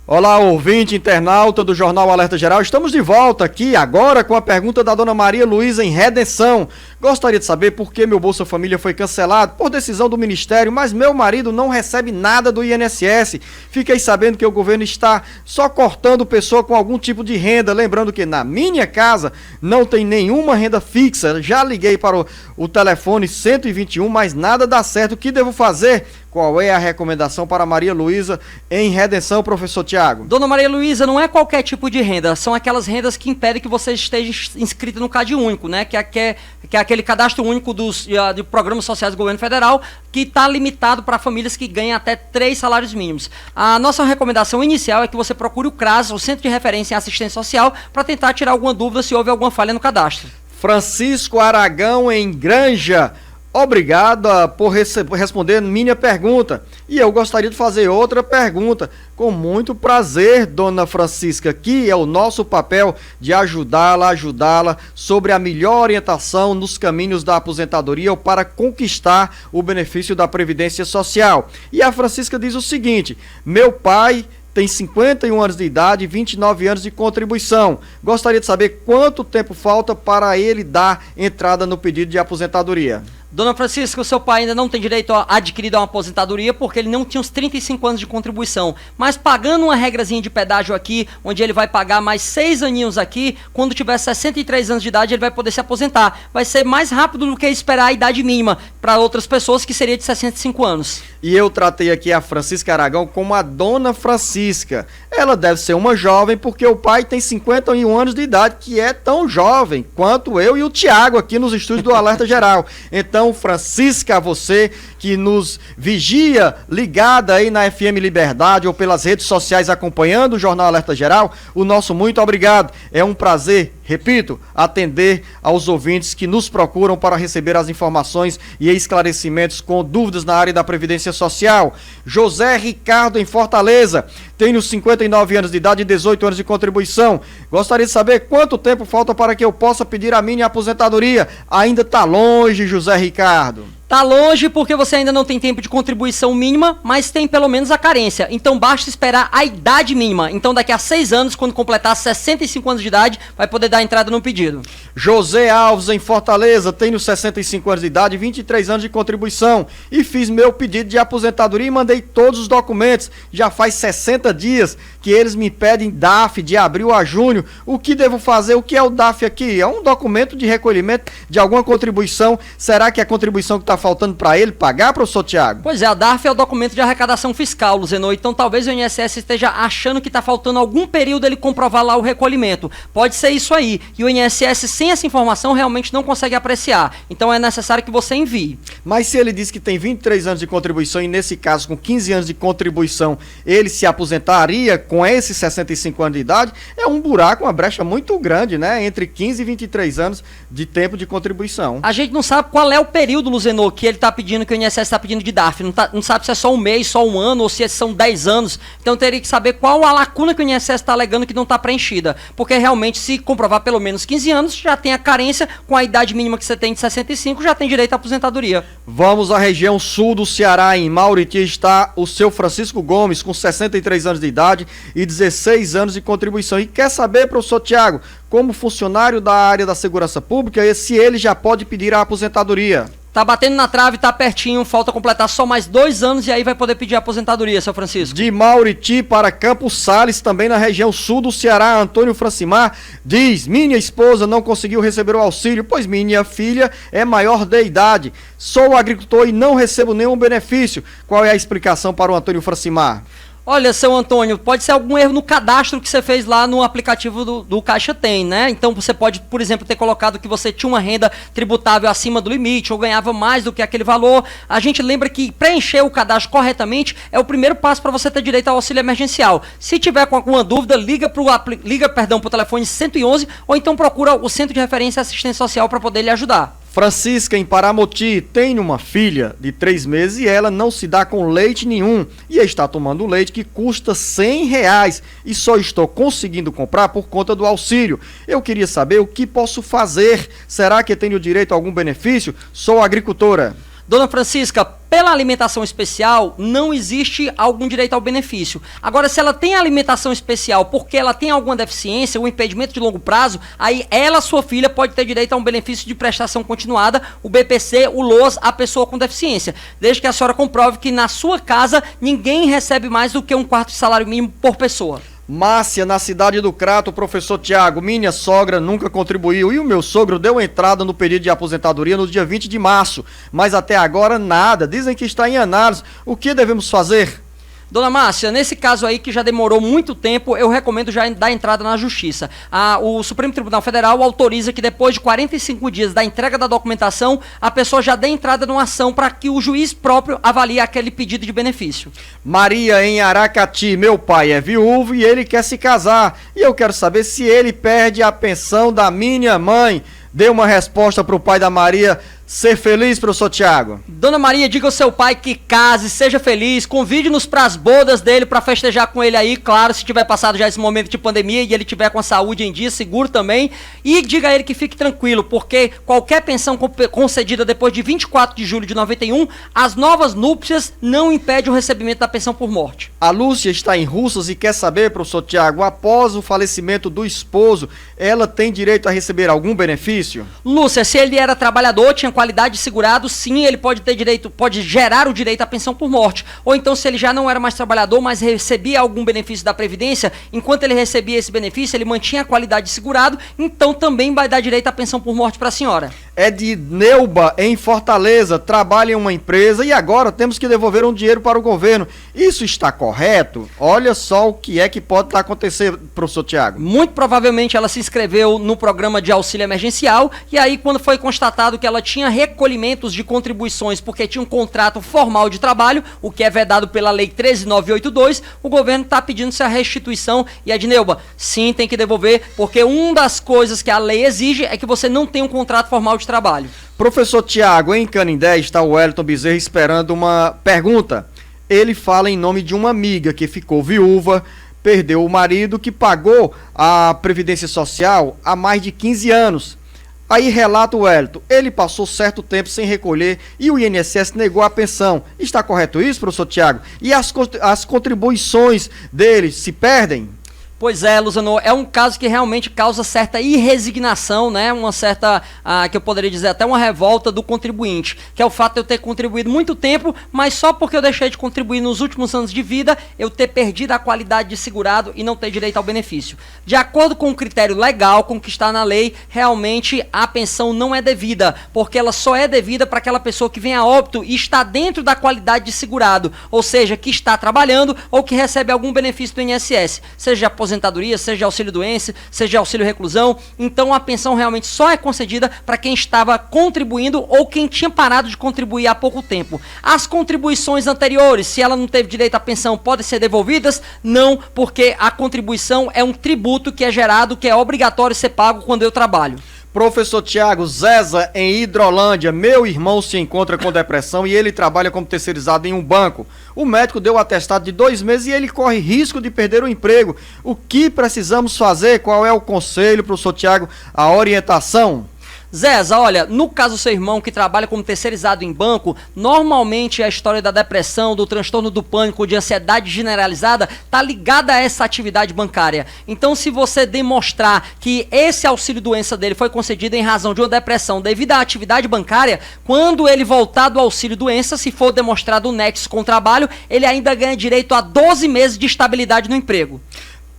Speaker 2: Olá, ouvinte internauta do Jornal Alerta Geral. Estamos de volta aqui agora com a pergunta da dona Maria Luísa em Redenção. Gostaria de saber por que meu Bolsa Família foi cancelado por decisão do Ministério, mas meu marido não recebe nada do INSS. Fiquei sabendo que o governo está só cortando pessoa com algum tipo de renda. Lembrando que na minha casa não tem nenhuma renda fixa. Já liguei para o telefone 121, mas nada dá certo. O que devo fazer? Qual é a recomendação para Maria Luísa em Redenção, professor Tiago?
Speaker 3: Dona Maria Luísa, não é qualquer tipo de renda, são aquelas rendas que impedem que você esteja inscrita no CAD único, né? Que é aquele cadastro único de programas sociais do governo federal, que está limitado para famílias que ganham até 3 salários mínimos. A nossa recomendação inicial é que você procure o CRAS, o Centro de Referência em Assistência Social, para tentar tirar alguma dúvida se houve alguma falha no cadastro.
Speaker 2: Francisco Aragão em Granja. Obrigada por responder minha pergunta. E eu gostaria de fazer outra pergunta. Com muito prazer, dona Francisca, que é o nosso papel de ajudá-la sobre a melhor orientação nos caminhos da aposentadoria ou para conquistar o benefício da Previdência Social. E a Francisca diz o seguinte: meu pai tem 51 anos de idade e 29 anos de contribuição. Gostaria de saber quanto tempo falta para ele dar entrada no pedido de aposentadoria.
Speaker 3: Dona Francisca, o seu pai ainda não tem direito a adquirir uma aposentadoria porque ele não tinha os 35 anos de contribuição. Mas pagando uma regrazinha de pedágio aqui, onde ele vai pagar mais 6 aninhos aqui, quando tiver 63 anos de idade ele vai poder se aposentar. Vai ser mais rápido do que esperar a idade mínima para outras pessoas, que seria de 65 anos.
Speaker 2: E eu tratei aqui a Francisca Aragão como a dona Francisca. Ela deve ser uma jovem porque o pai tem 51 anos de idade, que é tão jovem quanto eu e o Tiago aqui nos estúdios do Alerta Geral. Então, Francisca, você que nos vigia, ligada aí na FM Liberdade ou pelas redes sociais acompanhando o Jornal Alerta Geral, o nosso muito obrigado. É um prazer, repito, atender aos ouvintes que nos procuram para receber as informações e esclarecimentos com dúvidas na área da Previdência Social. José Ricardo em Fortaleza, tenho 59 anos de idade e 18 anos de contribuição. Gostaria de saber quanto tempo falta para que eu possa pedir a minha aposentadoria. Ainda está longe, José Ricardo.
Speaker 3: Tá longe porque você ainda não tem tempo de contribuição mínima, mas tem pelo menos a carência. Então basta esperar a idade mínima. Então daqui a 6 anos, quando completar 65 anos de idade, vai poder dar entrada no pedido.
Speaker 2: José Alves em Fortaleza, tenho 65 anos de idade e 23 anos de contribuição. E fiz meu pedido de aposentadoria e mandei todos os documentos. Já faz 60 dias que eles me pedem DAF de abril a junho. O que devo fazer? O que é o DAF aqui? É um documento de recolhimento de alguma contribuição. Será que a contribuição que está faltando para ele pagar, professor Tiago?
Speaker 3: Pois é, a DARF é o documento de arrecadação fiscal, Luzenor. Então talvez o INSS esteja achando que está faltando algum período ele comprovar lá o recolhimento. Pode ser isso aí. E o INSS, sem essa informação, realmente não consegue apreciar. Então é necessário que você envie.
Speaker 2: Mas se ele diz que tem 23 anos de contribuição e nesse caso com 15 anos de contribuição, ele se aposentaria com esses 65 anos de idade, é um buraco, uma brecha muito grande, né? Entre 15 e 23 anos de tempo de contribuição.
Speaker 3: A gente não sabe qual é o período, Luzenor, valor que ele está pedindo, que o INSS está pedindo de DARF. Não sabe se é só um mês, só um ano, ou se são 10 anos. Então teria que saber qual a lacuna que o INSS está alegando que não está preenchida. Porque realmente, se comprovar pelo menos 15 anos, já tem a carência, com a idade mínima que você tem de 65, já tem direito à aposentadoria.
Speaker 2: Vamos à região sul do Ceará. Em Mauriti está o seu Francisco Gomes, com 63 anos de idade e 16 anos de contribuição. E quer saber, professor Tiago, como funcionário da área da segurança pública, se ele já pode pedir a aposentadoria?
Speaker 3: Tá batendo na trave, tá pertinho, falta completar só mais 2 anos e aí vai poder pedir a aposentadoria, seu Francisco.
Speaker 2: De Mauriti para Campos Sales, também na região sul do Ceará, Antônio Francimar diz: minha esposa não conseguiu receber o auxílio, pois minha filha é maior de idade. Sou agricultor e não recebo nenhum benefício. Qual é a explicação para o Antônio Francimar?
Speaker 3: Olha, seu Antônio, pode ser algum erro no cadastro que você fez lá no aplicativo do Caixa Tem, né? Então você pode, por exemplo, ter colocado que você tinha uma renda tributável acima do limite ou ganhava mais do que aquele valor. A gente lembra que preencher o cadastro corretamente é o primeiro passo para você ter direito ao auxílio emergencial. Se tiver com alguma dúvida, liga pro telefone 111 ou então procura o Centro de Referência e Assistência Social para poder lhe ajudar.
Speaker 2: Francisca, em Paramoti, tem uma filha de 3 meses e ela não se dá com leite nenhum e está tomando leite que custa R$100 e só estou conseguindo comprar por conta do auxílio. Eu queria saber o que posso fazer. Será que tenho direito a algum benefício? Sou agricultora.
Speaker 3: Dona Francisca, pela alimentação especial, não existe algum direito ao benefício. Agora, se ela tem alimentação especial porque ela tem alguma deficiência, um impedimento de longo prazo, aí ela, sua filha, pode ter direito a um benefício de prestação continuada, o BPC, o LOAS, a pessoa com deficiência. Desde que a senhora comprove que na sua casa ninguém recebe mais do que 1/4 de salário mínimo por pessoa.
Speaker 2: Márcia, na cidade do Crato, professor Tiago, minha sogra nunca contribuiu e o meu sogro deu entrada no pedido de aposentadoria no dia 20 de março, mas até agora nada, dizem que está em análise. O que devemos fazer?
Speaker 3: Dona Márcia, nesse caso aí que já demorou muito tempo, eu recomendo já dar entrada na Justiça. O Supremo Tribunal Federal autoriza que depois de 45 dias da entrega da documentação, a pessoa já dê entrada numa ação para que o juiz próprio avalie aquele pedido de benefício.
Speaker 2: Maria, em Aracati, meu pai é viúvo e ele quer se casar. E eu quero saber se ele perde a pensão da minha mãe. Dê uma resposta para o pai da Maria ser feliz, professor Tiago.
Speaker 3: Dona Maria, diga ao seu pai que case, seja feliz, convide-nos para as bodas dele, para festejar com ele aí, claro, se tiver passado já esse momento de pandemia e ele tiver com a saúde em dia, seguro também, e diga a ele que fique tranquilo, porque qualquer pensão concedida depois de 24 de julho de 91, as novas núpcias não impedem o recebimento da pensão por morte.
Speaker 2: A Lúcia está em Russas e quer saber, professor Tiago, após o falecimento do esposo, ela tem direito a receber algum benefício?
Speaker 3: Lúcia, se ele era trabalhador, tinha qualidade de segurado, sim, ele pode ter direito, pode gerar o direito à pensão por morte. Ou então, se ele já não era mais trabalhador, mas recebia algum benefício da Previdência, enquanto ele recebia esse benefício, ele mantinha a qualidade de segurado, então também vai dar direito à pensão por morte para a senhora.
Speaker 2: É de Neuba, em Fortaleza, trabalha em uma empresa e agora temos que devolver um dinheiro para o governo. Isso está correto? Olha só o que é que pode estar acontecendo, professor Tiago.
Speaker 3: Muito provavelmente ela se inscreveu no programa de auxílio emergencial e aí quando foi constatado que ela tinha recolhimentos de contribuições porque tinha um contrato formal de trabalho, o que é vedado pela Lei 13.982, o governo está pedindo-se a restituição e a de Neuba, sim, tem que devolver, porque uma das coisas que a lei exige é que você não tenha um contrato formal de trabalho.
Speaker 2: Professor Tiago, em Canindé está o Wellington Bezerra esperando uma pergunta. Ele fala em nome de uma amiga que ficou viúva, perdeu o marido que pagou a Previdência Social há mais de 15 anos. Aí relata o Wellington, ele passou certo tempo sem recolher e o INSS negou a pensão. Está correto isso, professor Tiago? E as contribuições dele se perdem?
Speaker 3: Pois é, Luzano, é um caso que realmente causa certa irresignação, né? Uma certa, que eu poderia dizer até uma revolta do contribuinte, que é o fato de eu ter contribuído muito tempo, mas só porque eu deixei de contribuir nos últimos anos de vida, eu ter perdido a qualidade de segurado e não ter direito ao benefício. De acordo com o critério legal, com o que está na lei, realmente a pensão não é devida, porque ela só é devida para aquela pessoa que vem a óbito e está dentro da qualidade de segurado, ou seja, que está trabalhando ou que recebe algum benefício do INSS, seja aposentadoria, seja auxílio-doença, seja auxílio-reclusão. Então a pensão realmente só é concedida para quem estava contribuindo ou quem tinha parado de contribuir há pouco tempo. As contribuições anteriores, se ela não teve direito à pensão, podem ser devolvidas? Não, porque a contribuição é um tributo que é gerado, que é obrigatório ser pago quando eu trabalho.
Speaker 2: Professor Tiago, Zeza, em Hidrolândia, meu irmão se encontra com depressão e ele trabalha como terceirizado em um banco. O médico deu um atestado de 2 meses e ele corre risco de perder o emprego. O que precisamos fazer? Qual é o conselho, professor Tiago, a orientação?
Speaker 3: Zeza, olha, no caso do seu irmão que trabalha como terceirizado em banco, normalmente a história da depressão, do transtorno do pânico, de ansiedade generalizada, tá ligada a essa atividade bancária. Então, se você demonstrar que esse auxílio-doença dele foi concedido em razão de uma depressão devido à atividade bancária, quando ele voltar do auxílio-doença, se for demonstrado o nexo com o trabalho, ele ainda ganha direito a 12 meses de estabilidade no emprego.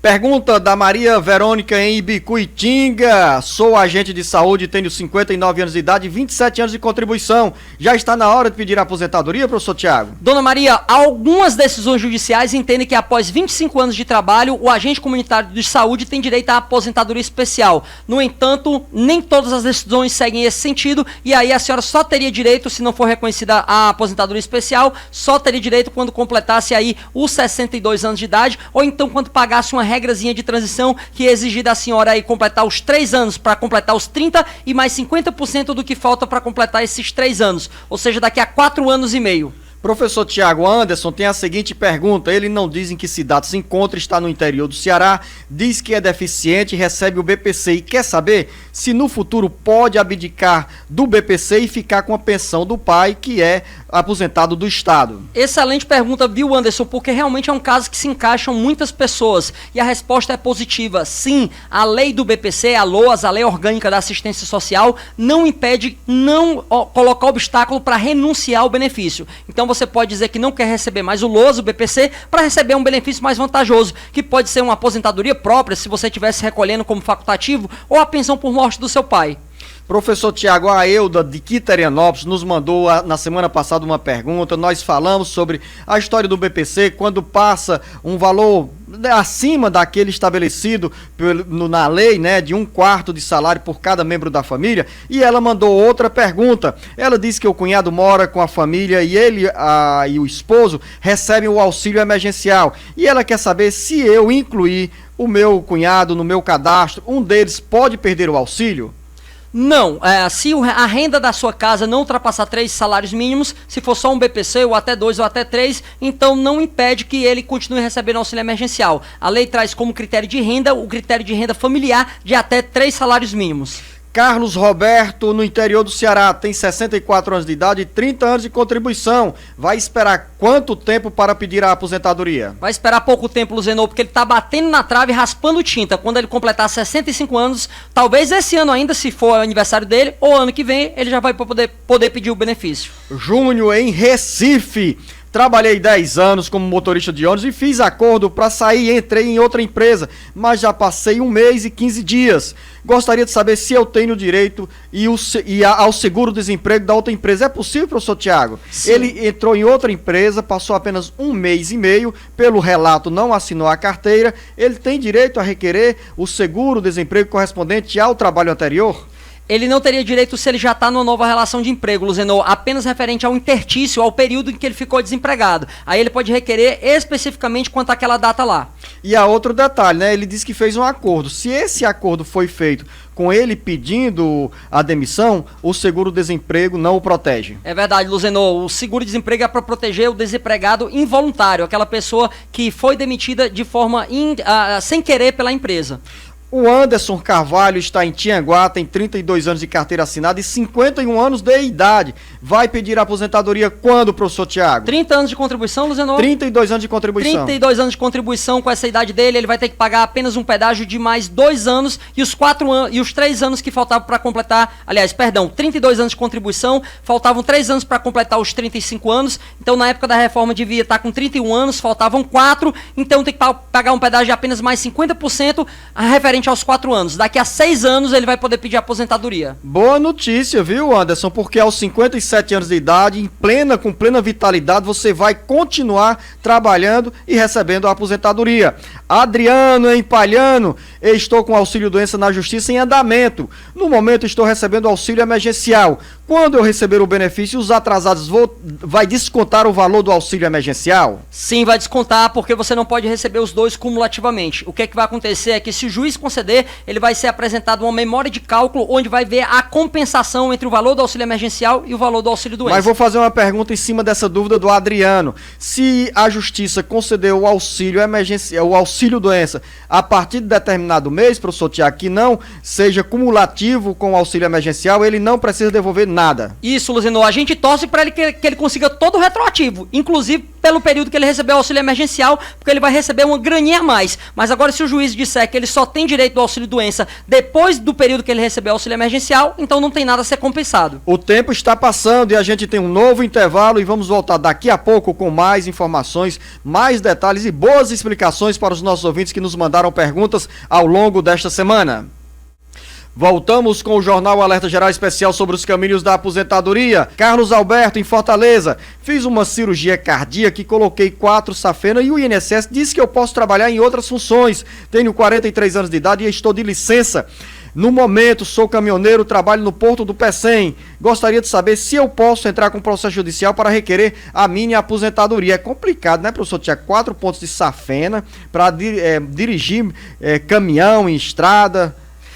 Speaker 2: Pergunta da Maria Verônica em Ibicuitinga. Sou agente de saúde, tenho 59 anos de idade e 27 anos de contribuição. Já está na hora de pedir a aposentadoria, professor Tiago?
Speaker 3: Dona Maria, algumas decisões judiciais entendem que após 25 anos de trabalho, o agente comunitário de saúde tem direito à aposentadoria especial. No entanto, nem todas as decisões seguem esse sentido e aí a senhora só teria direito, se não for reconhecida a aposentadoria especial, só teria direito quando completasse aí os 62 anos de idade ou então quando pagasse uma regrazinha de transição que é exigida da senhora aí completar os 3 anos para completar os 30 e mais 50% do que falta para completar esses 3 anos, ou seja, daqui a 4 anos e meio.
Speaker 2: Professor Tiago Anderson tem a seguinte pergunta, ele não diz em que cidade se encontra, está no interior do Ceará, diz que é deficiente, recebe o BPC e quer saber se no futuro pode abdicar do BPC e ficar com a pensão do pai, que é aposentado do Estado.
Speaker 3: Excelente pergunta, viu, Anderson, porque realmente é um caso que se encaixam muitas pessoas e a resposta é positiva. Sim, a lei do BPC, a LOAS, a Lei Orgânica da Assistência Social, não impede, não colocar obstáculo para renunciar ao benefício. Então você pode dizer que não quer receber mais o LOAS, o BPC, para receber um benefício mais vantajoso, que pode ser uma aposentadoria própria, se você estivesse recolhendo como facultativo, ou a pensão por morte do seu pai.
Speaker 2: Professor Tiago, a Euda de Quiterianópolis nos mandou na semana passada uma pergunta, nós falamos sobre a história do BPC, quando passa um valor acima daquele estabelecido na lei, né, de 1/4 de salário por cada membro da família, e ela mandou outra pergunta. Ela disse que o cunhado mora com a família e ele e o esposo recebem o auxílio emergencial, e ela quer saber se eu incluir o meu cunhado no meu cadastro, um deles pode perder o auxílio?
Speaker 3: Não, se a renda da sua casa não ultrapassar 3 salários mínimos, se for só um BPC, ou até 2, ou até 3, então não impede que ele continue recebendo auxílio emergencial. A lei traz como critério de renda o critério de renda familiar de até 3 salários mínimos.
Speaker 2: Carlos Roberto, no interior do Ceará, tem 64 anos de idade e 30 anos de contribuição. Vai esperar quanto tempo para pedir a aposentadoria?
Speaker 3: Vai esperar pouco tempo, Luzenor, porque ele está batendo na trave e raspando tinta. Quando ele completar 65 anos, talvez esse ano ainda, se for o aniversário dele, ou ano que vem, ele já vai poder pedir o benefício.
Speaker 2: Júnior, em Recife. Trabalhei 10 anos como motorista de ônibus e fiz acordo para sair e entrei em outra empresa, mas já passei 1 mês e 15 dias. Gostaria de saber se eu tenho direito ao seguro-desemprego da outra empresa. É possível, professor Tiago?
Speaker 3: Sim.
Speaker 2: Ele entrou em outra empresa, passou apenas 1 mês e meio, pelo relato não assinou a carteira. Ele tem direito a requerer o seguro-desemprego correspondente ao trabalho anterior?
Speaker 3: Ele não teria direito se ele já está numa nova relação de emprego, Luzenor, apenas referente ao interstício, ao período em que ele ficou desempregado. Aí ele pode requerer especificamente quanto àquela data lá.
Speaker 2: E há outro detalhe, né? Ele disse que fez um acordo. Se esse acordo foi feito com ele pedindo a demissão, o seguro-desemprego não o protege.
Speaker 3: É verdade, Luzenor. O seguro-desemprego é para proteger o desempregado involuntário, aquela pessoa que foi demitida de forma sem querer pela empresa.
Speaker 2: O Anderson Carvalho está em Tianguá, tem 32 anos de carteira assinada e 51 anos de idade. Vai pedir a aposentadoria quando, professor Tiago?
Speaker 3: 30 anos de contribuição, Luzenor?
Speaker 2: 32 anos de contribuição.
Speaker 3: 32 anos de contribuição, com essa idade dele, ele vai ter que pagar apenas um pedágio de mais 2 anos e os 3 anos que faltavam para completar, 32 anos de contribuição, faltavam 3 anos para completar os 35 anos, então na época da reforma devia estar com 31 anos, faltavam 4, então tem que pagar um pedágio de apenas mais 50% referente aos 4 anos. Daqui a 6 anos ele vai poder pedir aposentadoria.
Speaker 2: Boa notícia, viu, Anderson? Porque aos 57 anos de idade, com plena vitalidade, você vai continuar trabalhando e recebendo a aposentadoria. Adriano, em Palhano, estou com auxílio-doença na justiça em andamento. No momento estou recebendo auxílio emergencial. Quando eu receber o benefício, os atrasados vai descontar o valor do auxílio emergencial?
Speaker 3: Sim, vai descontar, porque você não pode receber os dois cumulativamente. O que é que vai acontecer é que se o juiz conceder, ele vai ser apresentado uma memória de cálculo onde vai ver a compensação entre o valor do auxílio emergencial e o valor do auxílio doença.
Speaker 2: Mas vou fazer uma pergunta em cima dessa dúvida do Adriano. Se a Justiça concedeu o auxílio emergencial, o auxílio doença, a partir de determinado mês, professor Tiago, que não seja cumulativo com o auxílio emergencial, ele não precisa devolver nada.
Speaker 3: Isso, Luzenor. A gente torce para ele que ele consiga todo o retroativo, inclusive pelo período que ele recebeu o auxílio emergencial, porque ele vai receber uma graninha a mais. Mas agora, se o juiz disser que ele só tem direito do auxílio doença depois do período que ele recebeu o auxílio emergencial, então não tem nada a ser compensado.
Speaker 2: O tempo está passando e a gente tem um novo intervalo e vamos voltar daqui a pouco com mais informações, mais detalhes e boas explicações para os nossos ouvintes que nos mandaram perguntas ao longo desta semana. Voltamos com o Jornal Alerta Geral Especial sobre os caminhos da aposentadoria. Carlos Alberto, em Fortaleza. Fiz uma cirurgia cardíaca e coloquei 4 safena e o INSS disse que eu posso trabalhar em outras funções. Tenho 43 anos de idade e estou de licença. No momento, sou caminhoneiro, trabalho no Porto do Pecém. Gostaria de saber se eu posso entrar com processo judicial para requerer a minha aposentadoria. É complicado, né, professor? Tinha 4 pontos de safena para dirigir caminhão em estrada.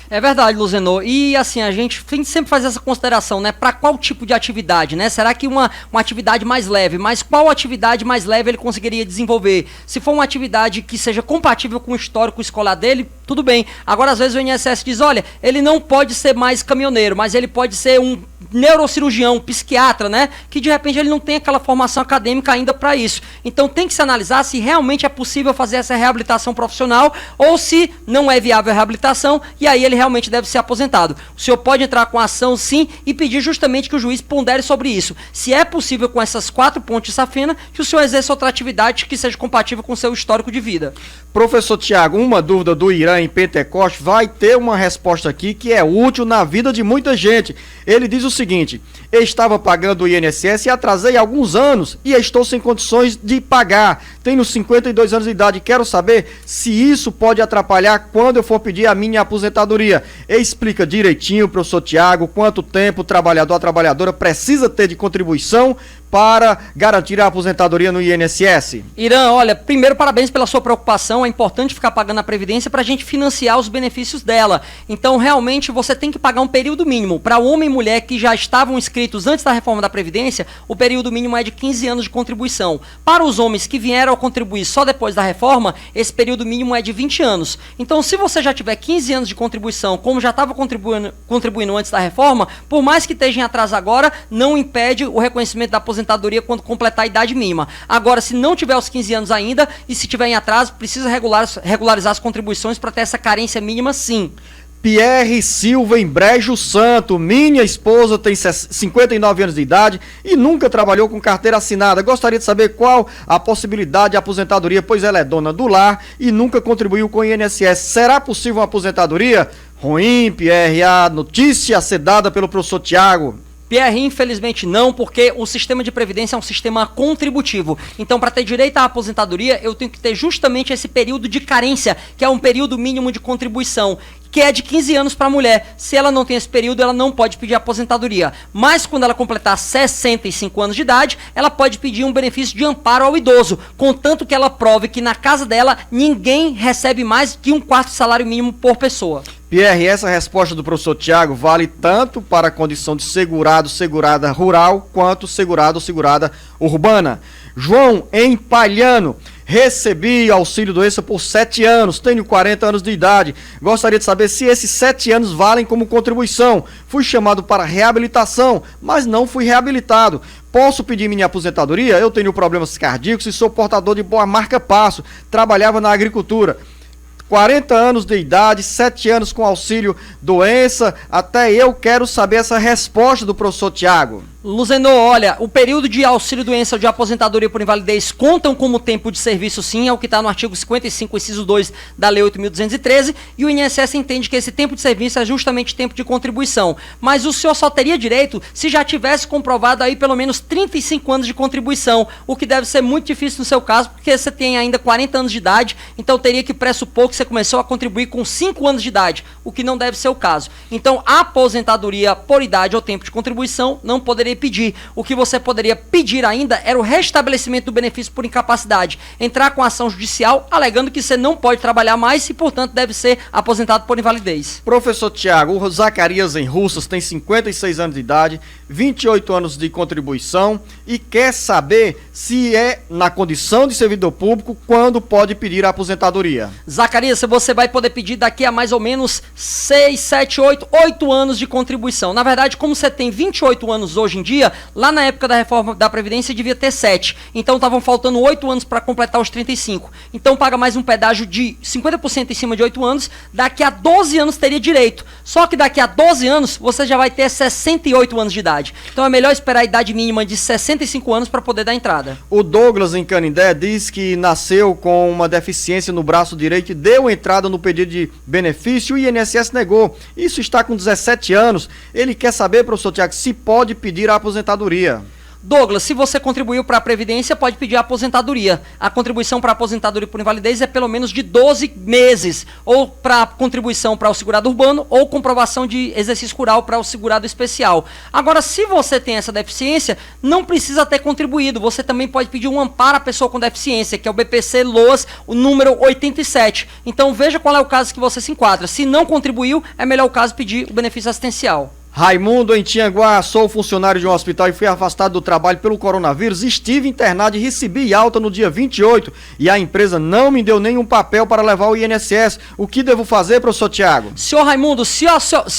Speaker 3: É verdade, Luzenor. E assim, a gente sempre faz essa consideração, né? Para qual tipo de atividade, né? Será que uma atividade mais leve, mas qual atividade mais leve ele conseguiria desenvolver? Se for uma atividade que seja compatível com o histórico escolar dele, tudo bem. Agora, às vezes o INSS diz, olha, ele não pode ser mais caminhoneiro, mas ele pode ser um neurocirurgião, psiquiatra, né? Que de repente ele não tem aquela formação acadêmica ainda para isso. Então tem que se analisar se realmente é possível fazer essa reabilitação profissional ou se não é viável a reabilitação e aí ele realmente deve ser aposentado. O senhor pode entrar com ação sim e pedir justamente que o juiz pondere sobre isso. Se é possível com essas 4 pontos de safena, que o senhor exerça outra atividade que seja compatível com o seu histórico de vida.
Speaker 2: Professor Tiago, uma dúvida do Irã em Pentecoste vai ter uma resposta aqui que é útil na vida de muita gente. Ele diz o seguinte: eu estava pagando o INSS e atrasei alguns anos e estou sem condições de pagar. Tenho 52 anos de idade e quero saber se isso pode atrapalhar quando eu for pedir a minha aposentadoria. Explica direitinho, professor Tiago, quanto tempo o trabalhador, a trabalhadora precisa ter de contribuição para garantir a aposentadoria no INSS.
Speaker 3: Irã, olha, primeiro parabéns pela sua preocupação, é importante ficar pagando a Previdência para a gente financiar os benefícios dela. Então, realmente, você tem que pagar um período mínimo. Para homem e mulher que já estavam inscritos antes da reforma da Previdência, o período mínimo é de 15 anos de contribuição. Para os homens que vieram a contribuir só depois da reforma, esse período mínimo é de 20 anos. Então, se você já tiver 15 anos de contribuição, como já estava contribuindo antes da reforma, por mais que esteja em atraso agora, não impede o reconhecimento da aposentadoria quando completar a idade mínima. Agora, se não tiver os 15 anos ainda e se tiver em atraso, precisa regularizar as contribuições para ter essa carência mínima, sim.
Speaker 2: Pierre Silva, em Brejo Santo. Minha esposa tem 59 anos de idade e nunca trabalhou com carteira assinada. Gostaria de saber qual a possibilidade de aposentadoria, pois ela é dona do lar e nunca contribuiu com o INSS. Será possível uma aposentadoria? Ruim, Pierre, a notícia a ser dada pelo professor Tiago.
Speaker 3: Pierre, infelizmente não, porque o sistema de previdência é um sistema contributivo. Então, para ter direito à aposentadoria, eu tenho que ter justamente esse período de carência, que é um período mínimo de contribuição, que é de 15 anos para a mulher. Se ela não tem esse período, ela não pode pedir aposentadoria. Mas quando ela completar 65 anos de idade, ela pode pedir um benefício de amparo ao idoso, contanto que ela prove que na casa dela ninguém recebe mais que 1/4 salário mínimo por pessoa.
Speaker 2: Pierre, essa resposta do professor Tiago vale tanto para a condição de segurado, segurada rural, quanto segurado ou segurada urbana. João, em Palhano, recebi auxílio doença por 7 anos, tenho 40 anos de idade. Gostaria de saber se esses 7 anos valem como contribuição. Fui chamado para reabilitação, mas não fui reabilitado. Posso pedir minha aposentadoria? Eu tenho problemas cardíacos e sou portador de boa marca passo. Trabalhava na agricultura. 40 anos de idade, 7 anos com auxílio doença, até eu quero saber essa resposta do professor Tiago.
Speaker 3: Luzenor, olha, o período de auxílio doença ou de aposentadoria por invalidez contam como tempo de serviço sim, é o que está no artigo 55, inciso 2 da Lei 8.213, e o INSS entende que esse tempo de serviço é justamente tempo de contribuição. Mas o senhor só teria direito se já tivesse comprovado aí pelo menos 35 anos de contribuição, o que deve ser muito difícil no seu caso, porque você tem ainda 40 anos de idade, então teria que pressupor que você começou a contribuir com 5 anos de idade, o que não deve ser o caso. Então, a aposentadoria por idade ou tempo de contribuição não poderia poderia pedir. O que você poderia pedir ainda era o restabelecimento do benefício por incapacidade. Entrar com ação judicial alegando que você não pode trabalhar mais e, portanto, deve ser aposentado por invalidez.
Speaker 2: Professor Tiago, o Zacarias em Russas tem 56 anos de idade, 28 anos de contribuição e quer saber se é na condição de servidor público quando pode pedir a aposentadoria.
Speaker 3: Zacarias, você vai poder pedir daqui a mais ou menos 6, 7, 8 anos de contribuição. Na verdade, como você tem 28 anos hoje em dia, lá na época da reforma da Previdência devia ter 7. Então estavam faltando 8 anos para completar os 35. Então paga mais um pedágio de 50% em cima de 8 anos, daqui a 12 anos teria direito. Só que daqui a 12 anos você já vai ter 68 anos de idade. Então é melhor esperar a idade mínima de 65 anos para poder dar entrada.
Speaker 2: O Douglas em Canindé diz que nasceu com uma deficiência no braço direito e deu entrada no pedido de benefício e o INSS negou. Isso está com 17 anos. Ele quer saber, professor Tiago, se pode pedir a aposentadoria.
Speaker 3: Douglas, se você contribuiu para a Previdência, pode pedir a aposentadoria. A contribuição para a aposentadoria por invalidez é pelo menos de 12 meses. Ou para contribuição para o segurado urbano, ou comprovação de exercício rural para o segurado especial. Agora, se você tem essa deficiência, não precisa ter contribuído. Você também pode pedir um amparo à pessoa com deficiência, que é o BPC LOAS, o número 87. Então, veja qual é o caso que você se enquadra. Se não contribuiu, é melhor o caso pedir o benefício assistencial.
Speaker 2: Raimundo em Tianguá, sou funcionário de um hospital e fui afastado do trabalho pelo coronavírus. Estive internado e recebi alta no dia 28 e a empresa não me deu nenhum papel para levar ao INSS. O que devo fazer, professor Tiago?
Speaker 3: Senhor Raimundo, se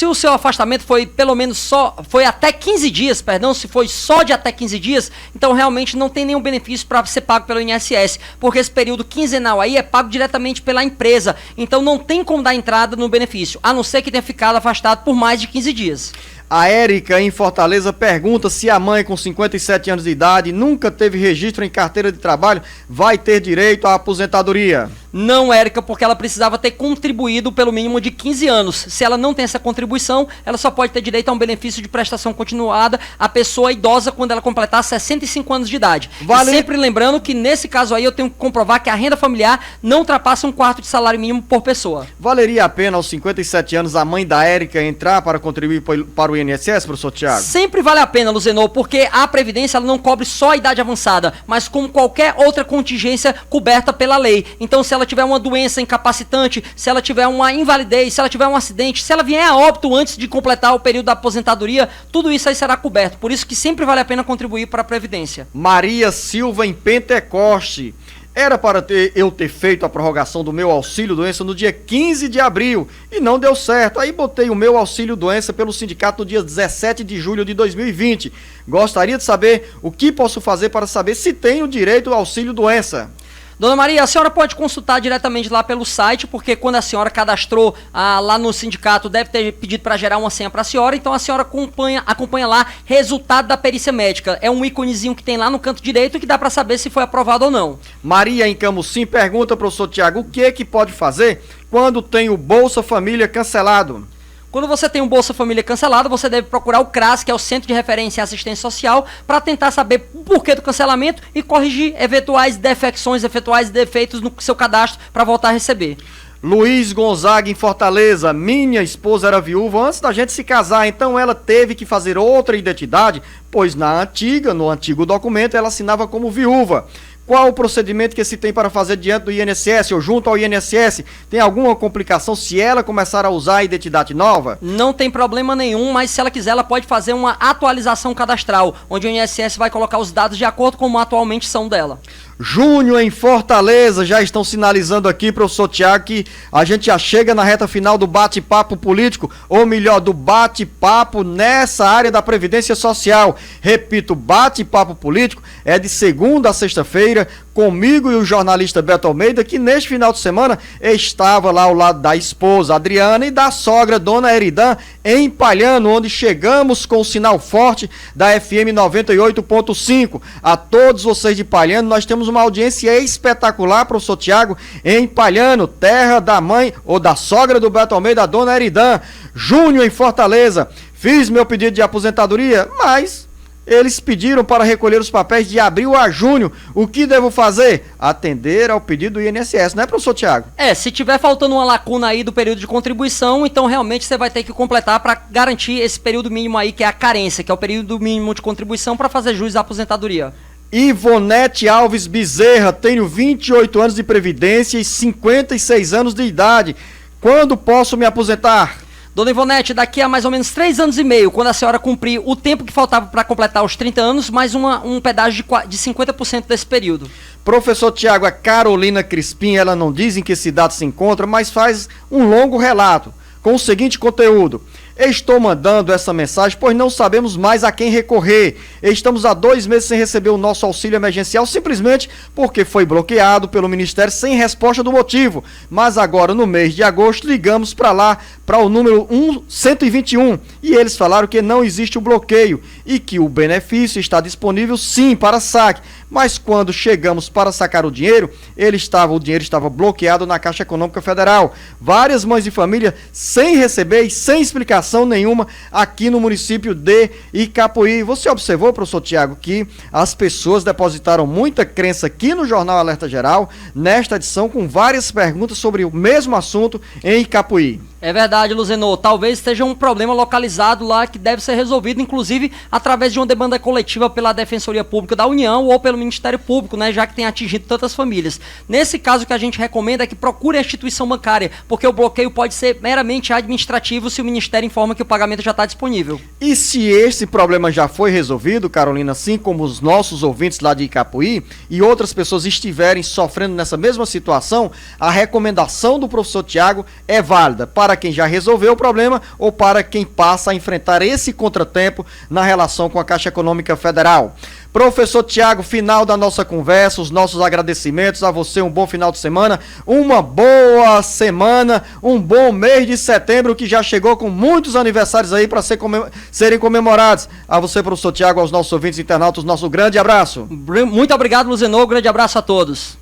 Speaker 3: o seu afastamento foi pelo menos foi até 15 dias, se foi só de até 15 dias, então realmente não tem nenhum benefício para ser pago pelo INSS, porque esse período quinzenal aí é pago diretamente pela empresa, então não tem como dar entrada no benefício, a não ser que tenha ficado afastado por mais de 15 dias.
Speaker 2: A Érica, em Fortaleza, pergunta se a mãe com 57 anos de idade nunca teve registro em carteira de trabalho vai ter direito à aposentadoria.
Speaker 3: Não, Érica, porque ela precisava ter contribuído pelo mínimo de 15 anos. Se ela não tem essa contribuição, ela só pode ter direito a um benefício de prestação continuada a pessoa idosa quando ela completar 65 anos de idade. E sempre lembrando que nesse caso aí eu tenho que comprovar que a renda familiar não ultrapassa 1/4 de salário mínimo por pessoa.
Speaker 2: Valeria a pena aos 57 anos a mãe da Érica entrar para contribuir para o INSS, professor Tiago?
Speaker 3: Sempre vale a pena, Luzenor, porque a Previdência ela não cobre só a idade avançada, mas como qualquer outra contingência coberta pela lei. Então, se ela tiver uma doença incapacitante, se ela tiver uma invalidez, se ela tiver um acidente, se ela vier a óbito antes de completar o período da aposentadoria, tudo isso aí será coberto. Por isso que sempre vale a pena contribuir para a Previdência.
Speaker 2: Maria Silva em Pentecoste. Era para eu ter feito a prorrogação do meu auxílio-doença no dia 15 de abril e não deu certo. Aí botei o meu auxílio-doença pelo sindicato no dia 17 de julho de 2020. Gostaria de saber o que posso fazer para saber se tenho direito ao auxílio-doença.
Speaker 3: Dona Maria, a senhora pode consultar diretamente lá pelo site, porque quando a senhora cadastrou lá no sindicato, deve ter pedido para gerar uma senha para a senhora, então a senhora acompanha lá resultado da perícia médica. É um íconezinho que tem lá no canto direito que dá para saber se foi aprovado ou não.
Speaker 2: Maria em Camusim pergunta, professor Tiago, o que pode fazer quando tem o Bolsa Família cancelado?
Speaker 3: Quando você tem um Bolsa Família cancelado, você deve procurar o CRAS, que é o Centro de Referência e Assistência Social, para tentar saber o porquê do cancelamento e corrigir eventuais defecções, eventuais defeitos no seu cadastro para voltar a receber.
Speaker 2: Luiz Gonzaga em Fortaleza, minha esposa era viúva antes da gente se casar, então ela teve que fazer outra identidade, pois no antigo documento ela assinava como viúva. Qual o procedimento que se tem para fazer diante do INSS ou junto ao INSS? Tem alguma complicação se ela começar a usar a identidade nova?
Speaker 3: Não tem problema nenhum, mas se ela quiser, ela pode fazer uma atualização cadastral, onde o INSS vai colocar os dados de acordo com como atualmente são dela.
Speaker 2: Júnior em Fortaleza, já estão sinalizando aqui, professor Tiago, que a gente já chega na reta final do bate-papo político, ou melhor, do bate-papo nessa área da Previdência Social. Repito, bate-papo político é de segunda a sexta-feira, comigo e o jornalista Beto Almeida, que neste final de semana estava lá ao lado da esposa Adriana e da sogra Dona Eridan, em Palhano, onde chegamos com o sinal forte da FM 98.5. A todos vocês de Palhano, nós temos uma audiência espetacular, professor Tiago, em Palhano, terra da mãe ou da sogra do Beto Almeida, a Dona Eridan. Júnior em Fortaleza, fiz meu pedido de aposentadoria, mas Eles pediram para recolher os papéis de abril a junho. O que devo fazer? Atender ao pedido do INSS, não é, professor Tiago?
Speaker 3: Se tiver faltando uma lacuna aí do período de contribuição, então realmente você vai ter que completar para garantir esse período mínimo aí, que é a carência, que é o período mínimo de contribuição para fazer jus à aposentadoria.
Speaker 2: Ivonete Alves Bezerra, tenho 28 anos de previdência e 56 anos de idade. Quando posso me aposentar?
Speaker 3: Dona Ivonete, daqui a mais ou menos 3 anos e meio, quando a senhora cumprir o tempo que faltava para completar os 30 anos, mais um pedágio de 50% desse período.
Speaker 2: Professor Tiago, a Carolina Crispim, ela não diz em que cidade se encontra, mas faz um longo relato com o seguinte conteúdo. Estou mandando essa mensagem, pois não sabemos mais a quem recorrer. Estamos há 2 meses sem receber o nosso auxílio emergencial, simplesmente porque foi bloqueado pelo Ministério sem resposta do motivo. Mas agora, no mês de agosto, ligamos para lá, para o número 121, e eles falaram que não existe o bloqueio e que o benefício está disponível sim para saque. Mas quando chegamos para sacar o dinheiro, o dinheiro estava bloqueado na Caixa Econômica Federal. Várias mães de família sem receber e sem explicação nenhuma aqui no município de Icapuí. Você observou, professor Tiago, que as pessoas depositaram muita crença aqui no Jornal Alerta Geral, nesta edição, com várias perguntas sobre o mesmo assunto em Icapuí.
Speaker 3: É verdade, Luzenor. Talvez esteja um problema localizado lá que deve ser resolvido, inclusive, através de uma demanda coletiva pela Defensoria Pública da União ou pelo Ministério Público, né, já que tem atingido tantas famílias. Nesse caso, o que a gente recomenda é que procure a instituição bancária, porque o bloqueio pode ser meramente administrativo se o Ministério informa que o pagamento já está disponível.
Speaker 2: E se esse problema já foi resolvido, Carolina, assim como os nossos ouvintes lá de Icapuí e outras pessoas estiverem sofrendo nessa mesma situação, a recomendação do professor Tiago é válida para quem já resolveu o problema ou para quem passa a enfrentar esse contratempo na relação com a Caixa Econômica Federal. Professor Tiago, final da nossa conversa, os nossos agradecimentos a você, um bom final de semana, uma boa semana, um bom mês de setembro que já chegou com muitos aniversários aí para serem comemorados. A você, professor Tiago, aos nossos ouvintes internautas, nosso grande abraço.
Speaker 3: Muito obrigado, Luzenor, grande abraço a todos.